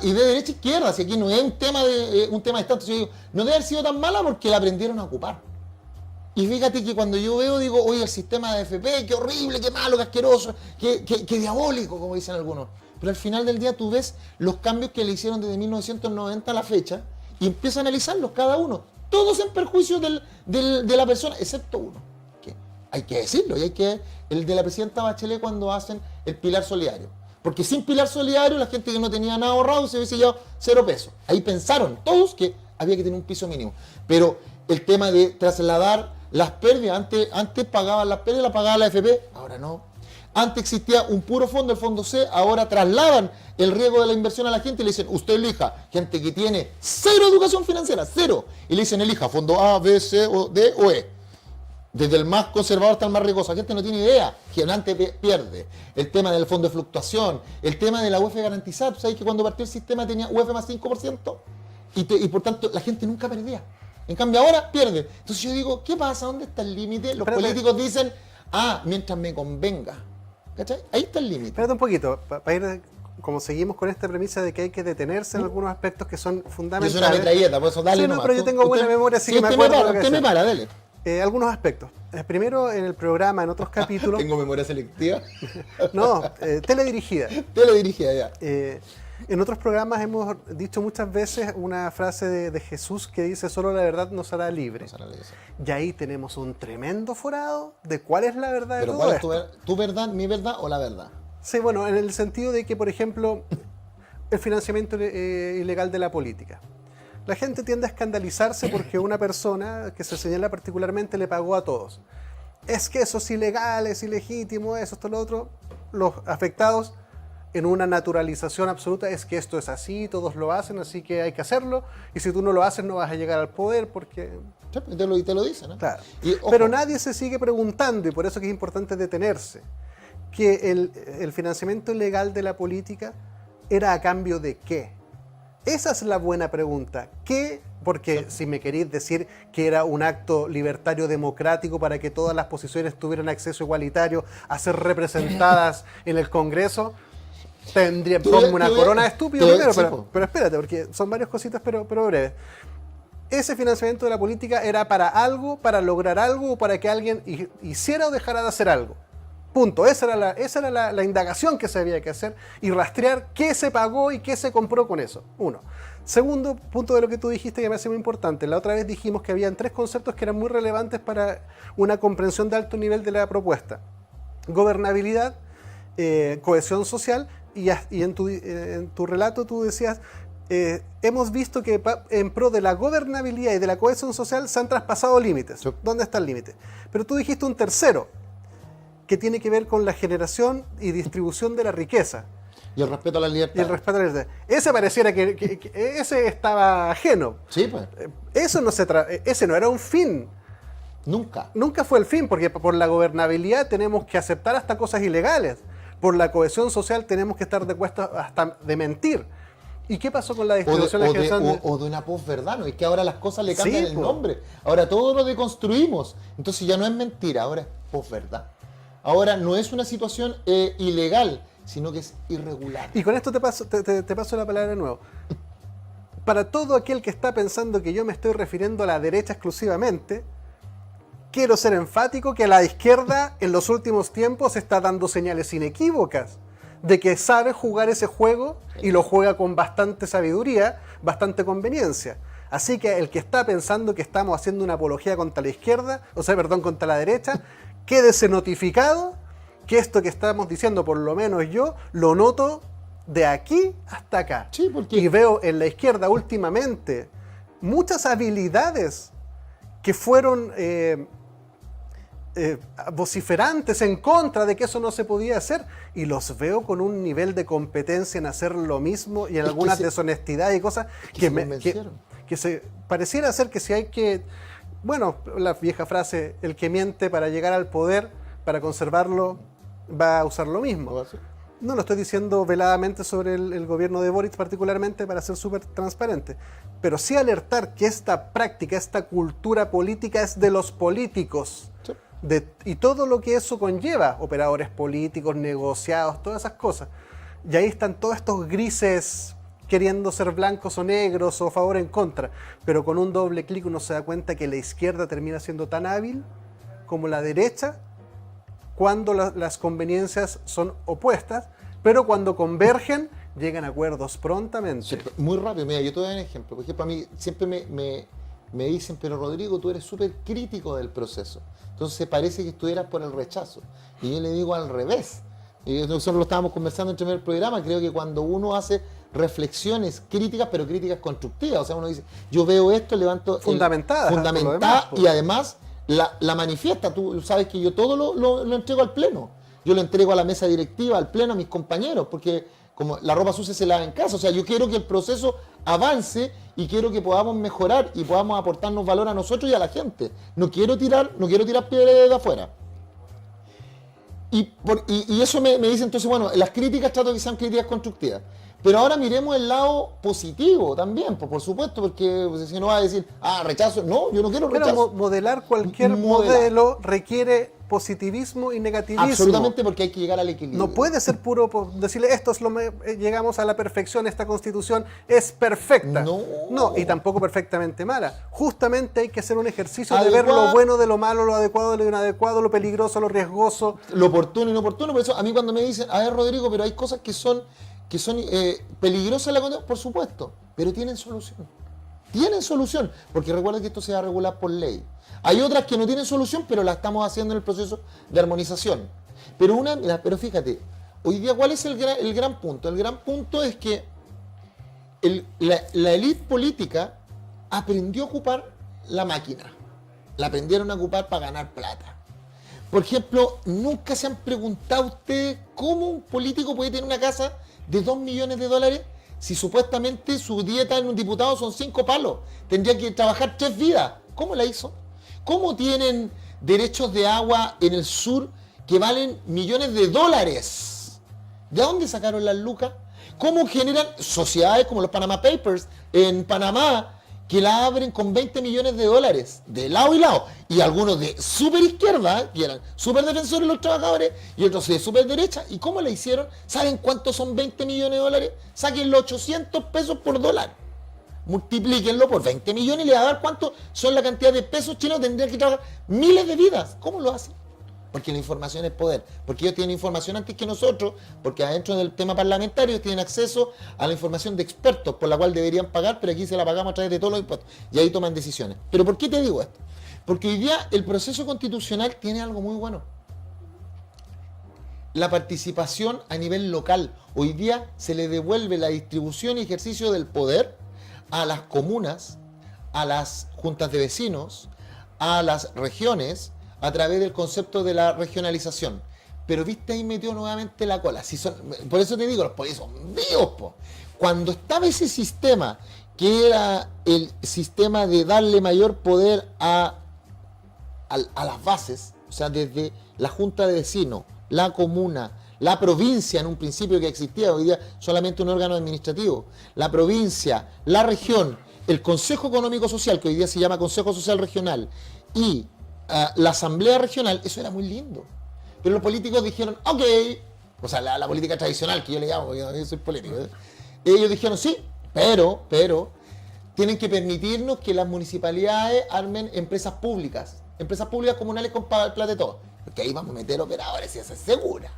y de derecha a izquierda. Si aquí no es un tema de estatus, yo digo, no debe haber sido tan mala porque la aprendieron a ocupar. Y fíjate que cuando yo veo, digo, oye, el sistema de AFP, qué horrible, qué malo, qué asqueroso, qué diabólico, como dicen algunos. Pero al final del día tú ves los cambios que le hicieron desde 1990 a la fecha y empiezas a analizarlos cada uno. Todos en perjuicio de la persona, excepto uno. Que hay que decirlo, el de la presidenta Bachelet cuando hacen el pilar solidario. Porque sin pilar solidario la gente que no tenía nada ahorrado se hubiese llevado 0 pesos. Ahí pensaron todos que había que tener un piso mínimo. Pero el tema de trasladar las pérdidas, antes pagaban las pérdidas, las pagaba la AFP, ahora no. Antes existía un puro fondo, el fondo C, ahora trasladan el riesgo de la inversión a la gente y le dicen, usted elija, gente que tiene 0 educación financiera, 0. Y le dicen, elija fondo A, B, C, D o E. Desde el más conservador hasta el más riesgoso. La gente no tiene idea, Gigante pierde. El tema del fondo de fluctuación, el tema de la UEF garantizada. ¿Sabes que cuando partió el sistema tenía UEF más 5%? Y por tanto la gente nunca perdía. En cambio ahora pierde. Entonces yo digo, ¿qué pasa? ¿Dónde está el límite? Los políticos dicen, mientras me convenga. ¿Cachai? Ahí está el límite. Espérate un poquito, para ir, como seguimos con esta premisa de que hay que detenerse en algunos aspectos que son fundamentales. Es una metralleta, por eso dale. Sí, no, pero yo tengo buena memoria, así que me acuerdo. Usted me para, dale. Algunos aspectos. Primero, en el programa, en otros capítulos. ¿Tengo memoria selectiva? No, teledirigida. Teledirigida, ya. En otros programas hemos dicho muchas veces una frase de Jesús que dice, solo la verdad nos hará libres. Y ahí tenemos un tremendo forado de cuál es la verdad de todo esto. ¿Pero cuál es tu verdad, mi verdad o la verdad? Sí, bueno, en el sentido de que, por ejemplo, el financiamiento ilegal de la política. La gente tiende a escandalizarse porque una persona que se señala particularmente le pagó a todos. Es que eso es ilegal, es ilegítimo, eso, esto, lo otro. los afectados en una naturalización absoluta, es que esto es así, todos lo hacen, así que hay que hacerlo, y si tú no lo haces no vas a llegar al poder porque... Y te lo dicen, ¿no? Claro. Y, ojo, pero nadie se sigue preguntando, y por eso que es importante detenerse, que el financiamiento ilegal de la política era a cambio de qué. Esa es la buena pregunta. ¿Qué? Porque si me queréis decir que era un acto libertario democrático para que todas las posiciones tuvieran acceso igualitario a ser representadas en el Congreso, ponme una corona de estúpido primero, pero espérate, porque son varias cositas, pero breves. Ese financiamiento de la política era para algo, para lograr algo, o para que alguien hiciera o dejara de hacer algo. Punto. Esa era la indagación que se había que hacer y rastrear qué se pagó y qué se compró con eso. Uno. Segundo punto de lo que tú dijiste que me parece muy importante. La otra vez dijimos que habían 3 conceptos que eran muy relevantes para una comprensión de alto nivel de la propuesta. Gobernabilidad, cohesión social y en tu relato tú decías, hemos visto que en pro de la gobernabilidad y de la cohesión social se han traspasado límites. Sí. ¿Dónde está el límite? Pero tú dijiste un tercero, que tiene que ver con la generación y distribución de la riqueza. Y el respeto a la libertad. Y el respeto a la libertad. Ese pareciera que ese estaba ajeno. Sí, pues. Ese no era un fin. Nunca. Nunca fue el fin, porque por la gobernabilidad tenemos que aceptar hasta cosas ilegales. Por la cohesión social tenemos que estar dispuestos hasta de mentir. ¿Y qué pasó con la distribución o de una posverdad? ¿No? Es que ahora las cosas le cambian el nombre. Ahora todo lo deconstruimos. Entonces ya no es mentira, ahora es posverdad. Ahora no es una situación ilegal, sino que es irregular. Y con esto te paso la palabra de nuevo. Para todo aquel que está pensando que yo me estoy refiriendo a la derecha exclusivamente, quiero ser enfático que la izquierda en los últimos tiempos está dando señales inequívocas de que sabe jugar ese juego y lo juega con bastante sabiduría, bastante conveniencia. Así que el que está pensando que estamos haciendo una apología contra la izquierda, contra la derecha, quédese notificado que esto que estamos diciendo, por lo menos yo, lo noto de aquí hasta acá. Sí, porque... Y veo en la izquierda últimamente muchas habilidades que fueron vociferantes en contra de que eso no se podía hacer, y los veo con un nivel de competencia en hacer lo mismo y en algunas deshonestidades y cosas que se pareciera ser que si hay que... Bueno, la vieja frase, el que miente para llegar al poder, para conservarlo, va a usar lo mismo. No lo estoy diciendo veladamente sobre el gobierno de Boric particularmente, para ser súper transparente, pero sí alertar que esta práctica, esta cultura política es de los políticos. Sí. Y todo lo que eso conlleva, operadores políticos, negociados, todas esas cosas. Y ahí están todos estos grises queriendo ser blancos o negros o a favor o en contra, pero con un doble clic uno se da cuenta que la izquierda termina siendo tan hábil como la derecha cuando las conveniencias son opuestas, pero cuando convergen llegan a acuerdos prontamente. Sí, muy rápido, mira, yo te doy un ejemplo. Por ejemplo, a mí siempre me dicen, pero Rodrigo, tú eres súper crítico del proceso, entonces parece que estuvieras por el rechazo. Y yo le digo al revés. Y nosotros lo estábamos conversando entre el programa. Creo que cuando uno hace reflexiones críticas, pero críticas constructivas, o sea, uno dice, yo veo esto, levanto... Fundamentada, y además la manifiesta. Tú sabes que yo todo lo entrego al pleno. Yo lo entrego a la mesa directiva, al pleno, a mis compañeros, porque como la ropa sucia se lava en casa. O sea, yo quiero que el proceso avance y quiero que podamos mejorar y podamos aportarnos valor a nosotros y a la gente. No quiero tirar piedras desde afuera. Y eso me dice entonces, bueno, las críticas trato de que sean críticas constructivas. Pero ahora miremos el lado positivo también, pues, por supuesto, porque si no va a decir, rechazo. No, yo no quiero rechazo. Pero modelar cualquier modelo requiere positivismo y negativismo. Absolutamente, porque hay que llegar al equilibrio. No puede ser puro decirle, llegamos a la perfección, esta constitución es perfecta. No, y tampoco perfectamente mala. Justamente hay que hacer un ejercicio de ver lo bueno de lo malo, lo adecuado de lo inadecuado, lo peligroso, lo riesgoso. Lo oportuno y no oportuno. Por eso a mí cuando me dicen, a ver, Rodrigo, pero hay cosas que son peligrosas en la condición, por supuesto, pero tienen solución. Tienen solución, porque recuerda que esto se va a regular por ley. Hay otras que no tienen solución, pero la estamos haciendo en el proceso de armonización. Pero fíjate, hoy día, ¿cuál es el gran punto? El gran punto es que la élite política aprendió a ocupar la máquina. La aprendieron a ocupar para ganar plata. Por ejemplo, ¿nunca se han preguntado ustedes cómo un político puede tener una casa de 2 millones de dólares si supuestamente su dieta en un diputado son 5 palos? Tendría que trabajar 3 vidas. ¿Cómo la hizo? ¿Cómo tienen derechos de agua en el sur que valen millones de dólares? ¿De dónde sacaron las lucas? ¿Cómo generan sociedades como los Panama Papers en Panamá que la abren con 20 millones de dólares de lado y lado? Y algunos de súper izquierda, que eran súper defensores de los trabajadores, y otros de súper derecha. ¿Y cómo la hicieron? ¿Saben cuántos son 20 millones de dólares? Saquen los 800 pesos por dólar. Multiplíquenlo por 20 millones y le va a dar cuánto son la cantidad de pesos chilenos. Tendrían que trabajar miles de vidas. ¿Cómo lo hacen? Porque la información es poder, porque ellos tienen información antes que nosotros, porque adentro del tema parlamentario tienen acceso a la información de expertos, por la cual deberían pagar, pero aquí se la pagamos a través de todos los impuestos, y ahí toman decisiones. ¿Pero por qué te digo esto? Porque hoy día el proceso constitucional tiene algo muy bueno. La participación a nivel local. Hoy día se le devuelve la distribución y ejercicio del poder a las comunas, a las juntas de vecinos, a las regiones, a través del concepto de la regionalización. Pero viste, ahí metió nuevamente la cola. Si son, por eso te digo, los políticos son vivos, po. Cuando estaba ese sistema, que era el sistema de darle mayor poder a las bases, o sea, desde la junta de vecinos, la comuna, la provincia en un principio que existía, hoy día solamente un órgano administrativo, la provincia, la región, el Consejo Económico Social, que hoy día se llama Consejo Social Regional, y la asamblea regional, eso era muy lindo. Pero los políticos dijeron, ok, o sea, la política tradicional, que yo le llamo, porque yo soy político, ¿eh? Ellos dijeron, sí, pero, tienen que permitirnos que las municipalidades armen empresas públicas comunales con plata de todo. Porque ahí vamos a meter operadores y eso es segura.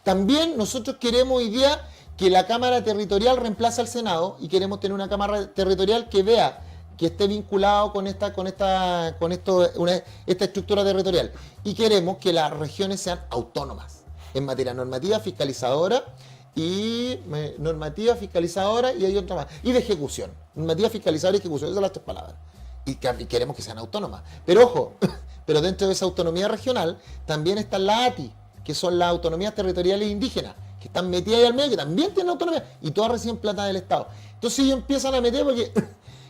También nosotros queremos hoy día que la Cámara Territorial reemplace al Senado y queremos tener una Cámara Territorial que vea, que esté vinculado con esta estructura territorial. Y queremos que las regiones sean autónomas en materia normativa, fiscalizadora y hay otra más. Y de ejecución. Normativa, fiscalizadora y ejecución. Esas son las 3 palabras. Y queremos que sean autónomas. Pero ojo, pero dentro de esa autonomía regional también están las ATI, que son las autonomías territoriales indígenas, que están metidas ahí al medio, que también tienen autonomía, y todas reciben plata del Estado. Entonces ellos empiezan a meter porque...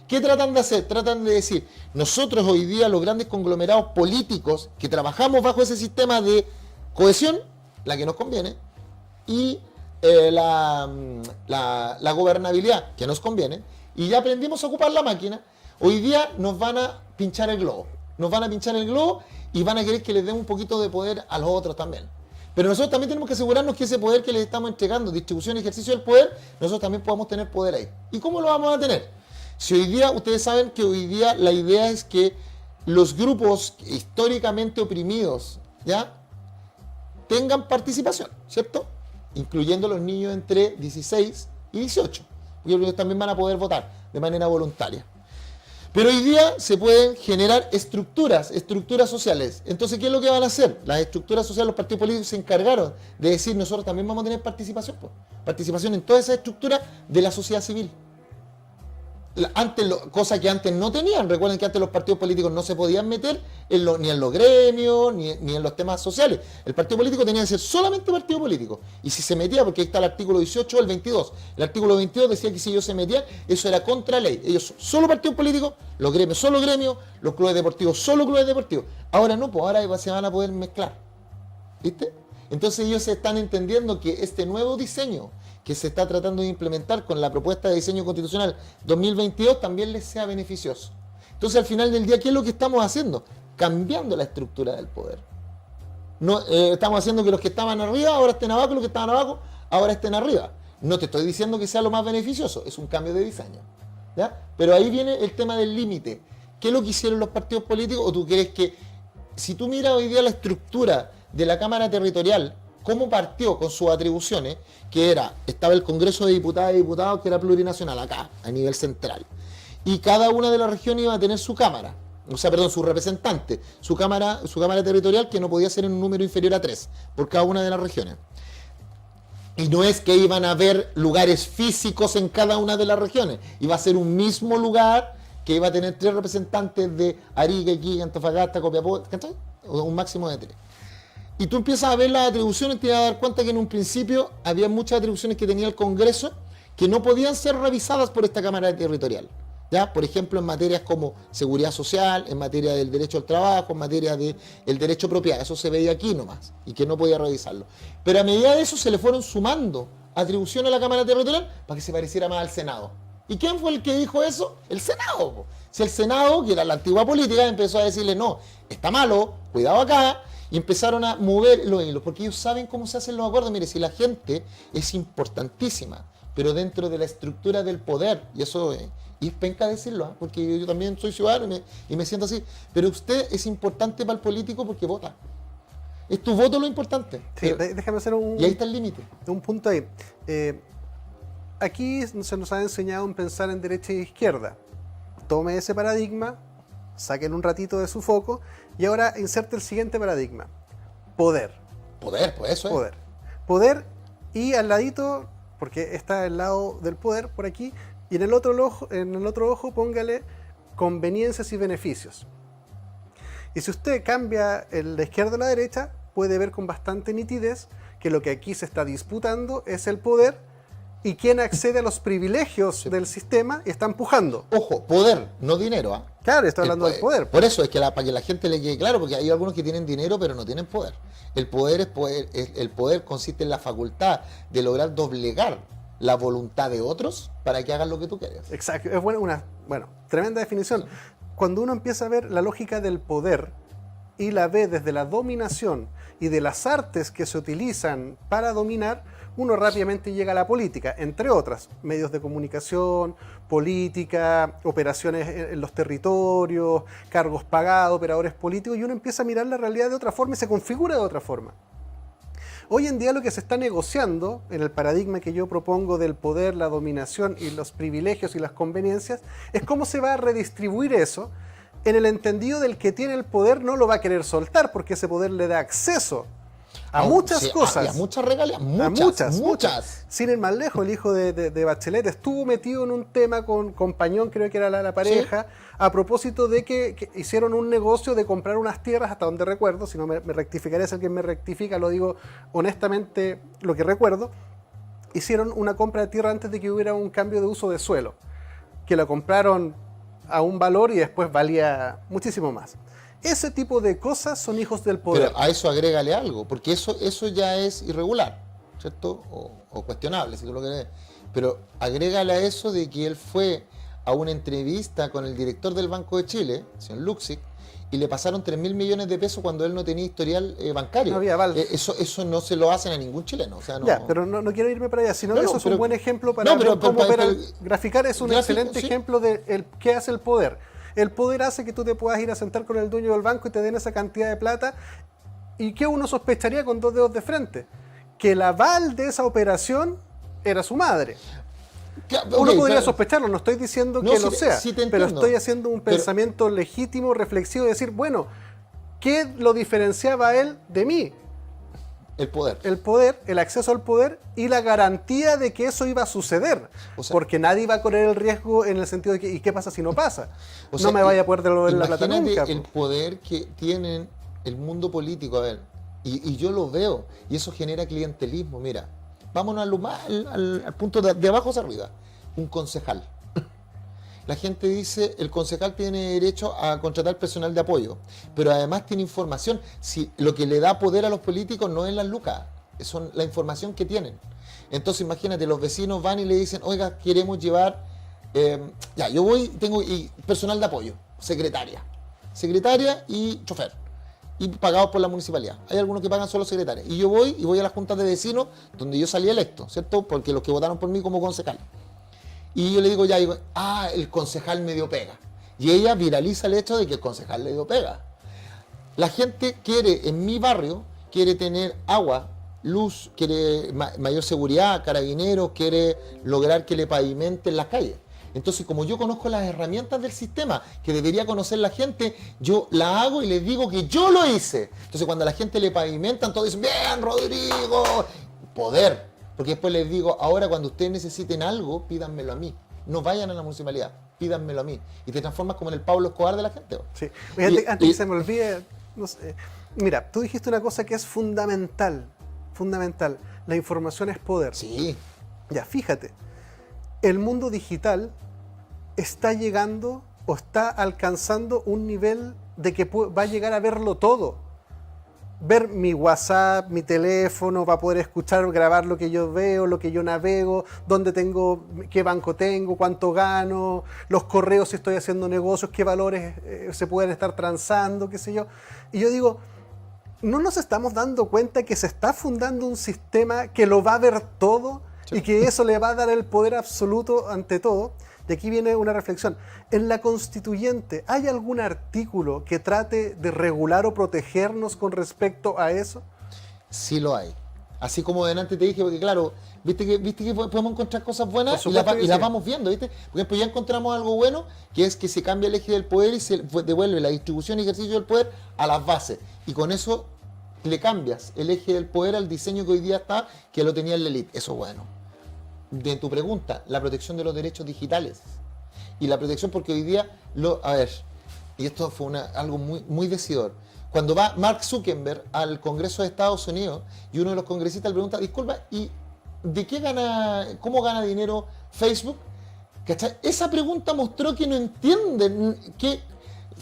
¿Qué tratan de hacer? Tratan de decir, nosotros hoy día los grandes conglomerados políticos que trabajamos bajo ese sistema de cohesión, la que nos conviene, y la gobernabilidad, que nos conviene, y ya aprendimos a ocupar la máquina, hoy día nos van a pinchar el globo. Nos van a pinchar el globo y van a querer que les demos un poquito de poder a los otros también. Pero nosotros también tenemos que asegurarnos que ese poder que les estamos entregando, distribución y ejercicio del poder, nosotros también podamos tener poder ahí. ¿Y cómo lo vamos a tener? Si hoy día, ustedes saben que hoy día la idea es que los grupos históricamente oprimidos, ¿ya?, tengan participación, ¿cierto? Incluyendo los niños entre 16 y 18, porque ellos también van a poder votar de manera voluntaria. Pero hoy día se pueden generar estructuras sociales. Entonces, ¿qué es lo que van a hacer? Las estructuras sociales, los partidos políticos se encargaron de decir, nosotros también vamos a tener participación, pues. Participación en toda esa estructura de la sociedad civil. Cosa que antes no tenían. Recuerden que antes los partidos políticos no se podían meter ni en los gremios, ni en los temas sociales. El partido político tenía que ser solamente partido político. Y si se metía, porque ahí está el artículo 18 o el 22. El artículo 22 decía que si ellos se metían, eso era contra ley. Ellos solo partidos políticos, los gremios solo gremios, los clubes deportivos solo clubes deportivos. Ahora no, pues ahora se van a poder mezclar. ¿Viste? Entonces ellos están entendiendo que este nuevo diseño que se está tratando de implementar con la propuesta de diseño constitucional 2022 también les sea beneficioso. Entonces al final del día, ¿qué es lo que estamos haciendo? Cambiando la estructura del poder. No, estamos haciendo que los que estaban arriba ahora estén abajo, los que estaban abajo ahora estén arriba. No te estoy diciendo que sea lo más beneficioso, es un cambio de diseño, ¿ya? Pero ahí viene el tema del límite. ¿Qué es lo que hicieron los partidos políticos? ¿O tú crees que, si tú miras hoy día la estructura de la Cámara Territorial, cómo partió con sus atribuciones, que estaba el Congreso de Diputadas y Diputados, que era plurinacional acá, a nivel central, y cada una de las regiones iba a tener su cámara, su representante, su cámara territorial, que no podía ser en un número inferior a 3 por cada una de las regiones. Y no es que iban a haber lugares físicos en cada una de las regiones, iba a ser un mismo lugar que iba a tener 3 representantes de Arica, Iquique, Antofagasta, Copiapó, ¿cachai? O un máximo de 3. Y tú empiezas a ver las atribuciones y te vas a dar cuenta que en un principio había muchas atribuciones que tenía el Congreso que no podían ser revisadas por esta Cámara Territorial. ¿Ya? Por ejemplo, en materias como seguridad social, en materia del derecho al trabajo, en materia del derecho a propiedad. Eso se veía aquí nomás y que no podía revisarlo. Pero a medida de eso se le fueron sumando atribuciones a la Cámara Territorial para que se pareciera más al Senado. ¿Y quién fue el que dijo eso? El Senado. Po. Si el Senado, que era la antigua política, empezó a decirle, no, está malo, cuidado acá, y empezaron a mover los hilos, porque ellos saben cómo se hacen los acuerdos. Mire, si la gente es importantísima, pero dentro de la estructura del poder, y eso y es penca decirlo, ¿eh? Porque yo también soy ciudadano y me siento así, pero usted es importante para el político porque vota. Es tu voto lo importante. Sí, déjame hacer y ahí está el límite. Un punto ahí. Aquí se nos ha enseñado en pensar en derecha e izquierda. Tome ese paradigma, saquen un ratito de su foco y ahora inserte el siguiente paradigma. Poder. Poder, pues eso es. Poder. Poder y al ladito, porque está el lado del poder por aquí, y en el otro ojo póngale conveniencias y beneficios. Y si usted cambia la izquierda a la derecha, puede ver con bastante nitidez que lo que aquí se está disputando es el poder y quién accede a los privilegios del sistema y está empujando. Ojo, poder, no dinero. ¿Ah? Claro, estoy hablando del poder. Por eso es que para que la gente le quede claro, porque hay algunos que tienen dinero pero no tienen poder. El poder consiste en la facultad de lograr doblegar la voluntad de otros para que hagan lo que tú quieres. Exacto, es tremenda definición. Cuando uno empieza a ver la lógica del poder y la ve desde la dominación y de las artes que se utilizan para dominar, uno rápidamente llega a la política, entre otras, medios de comunicación, política, operaciones en los territorios, cargos pagados, operadores políticos, y uno empieza a mirar la realidad de otra forma y se configura de otra forma. Hoy en día lo que se está negociando en el paradigma que yo propongo del poder, la dominación y los privilegios y las conveniencias es cómo se va a redistribuir eso en el entendido del que tiene el poder no lo va a querer soltar porque ese poder le da acceso a muchas cosas. A muchas regalías, muchas. Sin ir más lejos, el hijo de Bachelet estuvo metido en un tema con Pañón, creo que era la pareja, sí, a propósito de que hicieron un negocio de comprar unas tierras, hasta donde recuerdo, si no me rectificaré, si alguien me rectifica, lo digo honestamente lo que recuerdo, hicieron una compra de tierra antes de que hubiera un cambio de uso de suelo, que la compraron a un valor y después valía muchísimo más. Ese tipo de cosas son hijos del poder. Pero a eso agrégale algo, porque eso ya es irregular, ¿cierto? O cuestionable, si tú lo querés. Pero agrégale a eso de que él fue a una entrevista con el director del Banco de Chile, el señor Luxic, y le pasaron 3.000 millones de pesos cuando él no tenía historial bancario. No había aval. Eso no se lo hacen a ningún chileno. O sea, no, ya, pero no quiero irme para allá, sino que eso es un buen ejemplo para ver cómo graficar. Es un excelente ejemplo de qué hace el poder. El poder hace que tú te puedas ir a sentar con el dueño del banco y te den esa cantidad de plata. ¿Y qué uno sospecharía con dos dedos de frente? Que el aval de esa operación era su madre. Uno podría sospecharlo, no estoy diciendo que lo sea, pero estoy haciendo un pensamiento legítimo, reflexivo, de decir, bueno, ¿qué lo diferenciaba a él de mí? El poder. El poder, el acceso al poder y la garantía de que eso iba a suceder. O sea, porque nadie va a correr el riesgo en el sentido de que, ¿y qué pasa si no pasa? O sea, no me vaya a poder devolver la plata nunca. El poder que tienen el mundo político, a ver, y yo lo veo, y eso genera clientelismo. Mira, vámonos al punto de abajo hacia arriba. Un concejal. La gente dice, el concejal tiene derecho a contratar personal de apoyo, pero además tiene información. Si lo que le da poder a los políticos no es las lucas, son la información que tienen. Entonces imagínate, los vecinos van y le dicen, oiga, queremos llevar, yo voy, tengo personal de apoyo, secretaria y chofer, y pagados por la municipalidad. Hay algunos que pagan solo secretaria. Y yo voy a las juntas de vecinos donde yo salí electo, ¿cierto? Porque los que votaron por mí como concejal. Y yo le digo, el concejal me dio pega. Y ella viraliza el hecho de que el concejal le dio pega. La gente quiere, en mi barrio, quiere tener agua, luz, quiere mayor seguridad, carabineros, quiere lograr que le pavimenten las calles. Entonces, como yo conozco las herramientas del sistema que debería conocer la gente, yo la hago y les digo que yo lo hice. Entonces, cuando a la gente le pavimentan, todos dicen, bien, Rodrigo, poder. Porque después les digo, ahora cuando ustedes necesiten algo, pídanmelo a mí. No vayan a la municipalidad, pídanmelo a mí. Y te transformas como en el Pablo Escobar de la gente. Sí. Antes que se me olvide, no sé, Mira, tú dijiste una cosa que es fundamental, fundamental. La información es poder. Sí. Ya, fíjate, el mundo digital está llegando o está alcanzando un nivel de que va a llegar a verlo todo. Ver mi WhatsApp, mi teléfono, va a poder escuchar, grabar lo que yo veo, lo que yo navego, dónde tengo, qué banco tengo, cuánto gano, los correos si estoy haciendo negocios, qué valores se pueden estar transando, qué sé yo. Y yo digo, ¿no nos estamos dando cuenta que se está fundando un sistema que lo va a ver todo y que eso le va a dar el poder absoluto ante todo? De aquí viene una reflexión. ¿En la Constituyente hay algún artículo que trate de regular o protegernos con respecto a eso? Sí lo hay. Así como delante te dije, porque claro, viste que podemos encontrar cosas buenas y las vamos viendo, ¿viste? Por ejemplo, ya encontramos algo bueno, que es que se cambia el eje del poder y se devuelve la distribución y ejercicio del poder a las bases. Y con eso le cambias el eje del poder al diseño que hoy día está, que lo tenía la élite. Eso es bueno. De tu pregunta, la protección de los derechos digitales. Y la protección porque hoy día, a ver, y esto fue algo muy decidor. Cuando va Mark Zuckerberg al Congreso de Estados Unidos y uno de los congresistas le pregunta, disculpa, ¿y de qué cómo gana dinero Facebook? ¿Cachai? Esa pregunta mostró que no entienden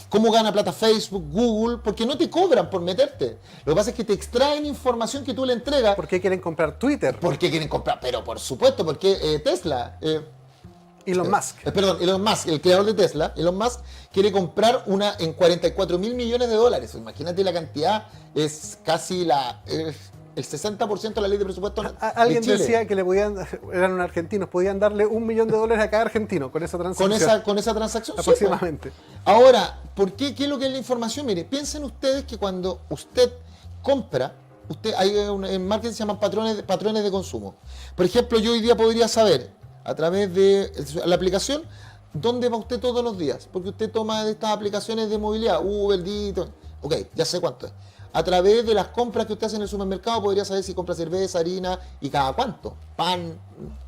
cómo gana plata Facebook, Google, porque no te cobran por meterte. Lo que pasa es que te extraen información que tú le entregas. ¿Por qué quieren comprar Twitter? ¿Por qué quieren comprar? Pero por supuesto, porque Tesla... Elon Musk. Perdón, Elon Musk, el creador de Tesla, Elon Musk quiere comprar una en 44 mil millones de dólares. Imagínate la cantidad, es casi el 60% de la ley de presupuesto Alguien de Chile. decía que eran argentinos, podían darle $1 millón a cada argentino con esa transacción. Con esa transacción, aproximadamente. Sí, ahora, ¿por qué? ¿Qué es lo que es la información? Mire, piensen ustedes que cuando usted compra, en marketing se llaman patrones de consumo. Por ejemplo, yo hoy día podría saber, a través de la aplicación, dónde va usted todos los días, porque usted toma de estas aplicaciones de movilidad, Uber, Dito, ok, ya sé cuánto es. A través de las compras que usted hace en el supermercado podría saber si compra cerveza, harina y cada cuánto, pan.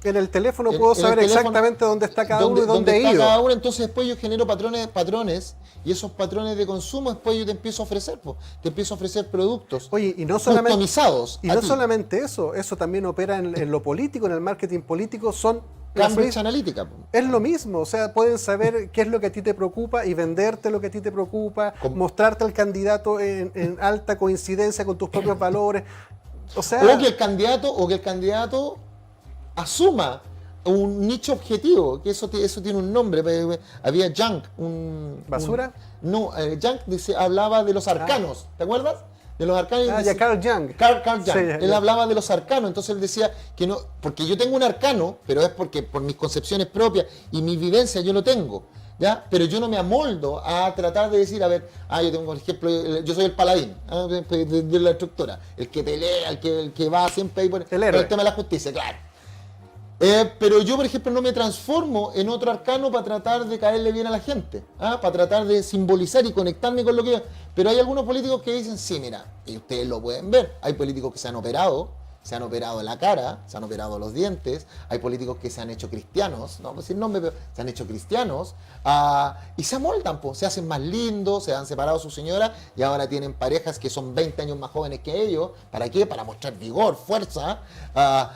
En el teléfono puedo saber exactamente dónde está cada uno y dónde he ido. Cada uno, entonces después yo genero patrones y esos patrones de consumo después yo te empiezo a ofrecer, te empiezo a ofrecer productos. Oye, y no solamente customizados. Y no solamente eso también opera en lo político, en el marketing político, son Cambridge Analytica. Es lo mismo, o sea, pueden saber qué es lo que a ti te preocupa y venderte lo que a ti te preocupa, mostrarte al candidato en alta coincidencia con tus propios valores. O que el candidato asuma un nicho objetivo, que eso tiene un nombre. Había Jung, ¿Basura? Jung hablaba de los arcanos, ¿te acuerdas? De los arcanos. Carl Jung. Carl Jung. Sí, él hablaba de los arcanos, entonces él decía que no, porque yo tengo un arcano, pero es porque por mis concepciones propias y mi vivencia yo lo tengo, ¿ya? Pero yo no me amoldo a tratar de decir, a ver, yo tengo, por ejemplo, yo soy el paladín de la estructura, el que pelea, el que va siempre ahí por el tema de la justicia, claro. Pero yo, por ejemplo, no me transformo en otro arcano para tratar de caerle bien a la gente, para tratar de simbolizar y conectarme con lo que yo. Pero hay algunos políticos que dicen, sí, mira, y ustedes lo pueden ver, hay políticos que se han operado la cara, se han operado los dientes, hay políticos que se han hecho cristianos, no voy a decir nombre, pero se han hecho cristianos, y se amoldan, se hacen más lindos, se han separado de su señora y ahora tienen parejas que son 20 años más jóvenes que ellos. ¿Para qué? Para mostrar vigor, fuerza.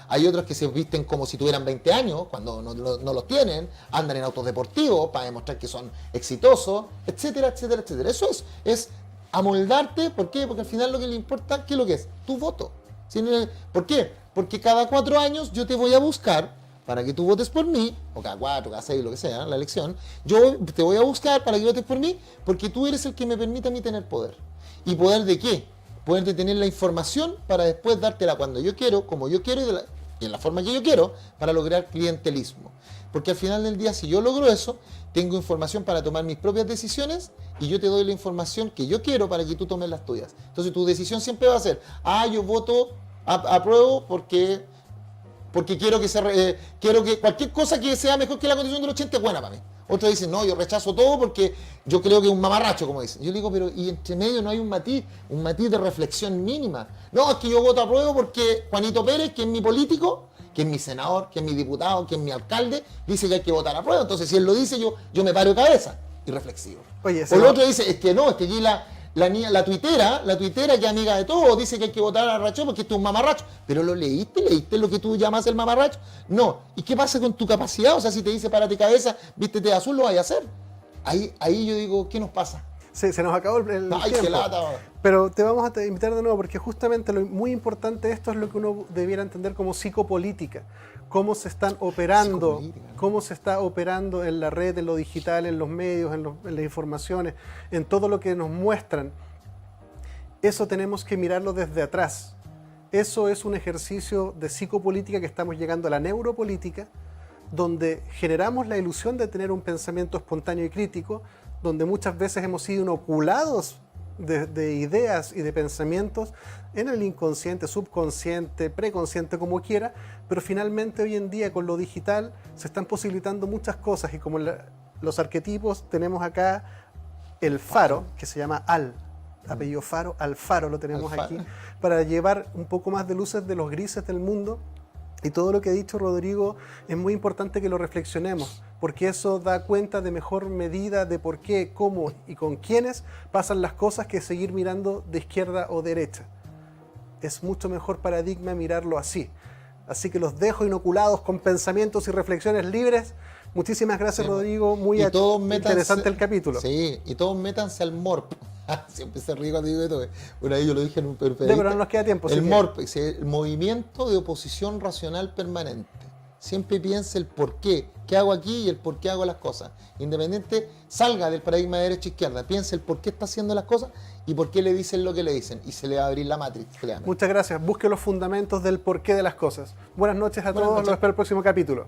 Hay otros que se visten como si tuvieran 20 años, cuando no los tienen, andan en autos deportivos para demostrar que son exitosos, etcétera, etcétera, etcétera. Eso es amoldarte. ¿Por qué? Porque al final lo que le importa, ¿qué es lo que es? Tu voto. ¿Por qué? Porque cada 4 años yo te voy a buscar para que tú votes por mí, o cada 4, cada 6, lo que sea, la elección. Yo te voy a buscar para que votes por mí, porque tú eres el que me permite a mí tener poder. ¿Y poder de qué? Poder de tener la información para después dártela cuando yo quiero, como yo quiero y en la forma que yo quiero, para lograr clientelismo. Porque al final del día, si yo logro eso, tengo información para tomar mis propias decisiones y yo te doy la información que yo quiero para que tú tomes las tuyas. Entonces tu decisión siempre va a ser, yo voto apruebo porque quiero que cualquier cosa que sea mejor que la Constitución del 80 es buena para mí. Otros dicen, no, yo rechazo todo porque yo creo que es un mamarracho, como dicen. Yo digo, pero y entre medio no hay un matiz de reflexión mínima. No, es que yo voto apruebo porque Juanito Pérez, que es mi político, que es mi senador, que es mi diputado, que es mi alcalde, dice que hay que votar apruebo. Entonces, si él lo dice, yo me paro de cabeza y reflexivo. Oye, o el otro dice, es que aquí la tuitera que es amiga de todos, dice que hay que votar a Rachel porque esto es un mamarracho. Pero ¿lo leíste? ¿Leíste lo que tú llamas el mamarracho? No. ¿Y qué pasa con tu capacidad? O sea, si te dice párate cabeza, vístete de azul, lo vas a hacer. Ahí yo digo, ¿qué nos pasa? Sí, se nos acabó el Ay, tiempo. qué lata. Pero te vamos a invitar de nuevo porque justamente lo muy importante de esto es lo que uno debiera entender como psicopolítica. Cómo se están operando, cómo se está operando en la red, en lo digital, en los medios, en las informaciones, en todo lo que nos muestran. Eso tenemos que mirarlo desde atrás. Eso es un ejercicio de psicopolítica que estamos llegando a la neuropolítica, donde generamos la ilusión de tener un pensamiento espontáneo y crítico, donde muchas veces hemos sido inoculados de ideas y de pensamientos en el inconsciente, subconsciente, preconsciente, como quiera, pero finalmente hoy en día con lo digital se están posibilitando muchas cosas y como los arquetipos tenemos acá el faro, que se llama apellido Faro, Alfaro lo tenemos aquí, para llevar un poco más de luces de los grises del mundo. Y todo lo que ha dicho Rodrigo es muy importante que lo reflexionemos, porque eso da cuenta de mejor medida de por qué, cómo y con quiénes pasan las cosas que seguir mirando de izquierda o derecha. Es mucho mejor paradigma mirarlo así. Así que los dejo inoculados con pensamientos y reflexiones libres. Muchísimas gracias, sí, Rodrigo. Muy interesante el capítulo. Sí, y todos métanse al MORP. Siempre se ríe cuando digo esto. Bueno, ahí yo lo dije en un perfecto. Pero no nos queda tiempo. El MORP, el Movimiento de Oposición Racional Permanente. Siempre piense el por qué hago aquí y el por qué hago las cosas. Independiente, salga del paradigma de derecha-izquierda. Piense el por qué está haciendo las cosas y por qué le dicen lo que le dicen. Y se le va a abrir la matriz. Muchas gracias. Busque los fundamentos del porqué de las cosas. Buenas noches a todos. Los espero el próximo capítulo.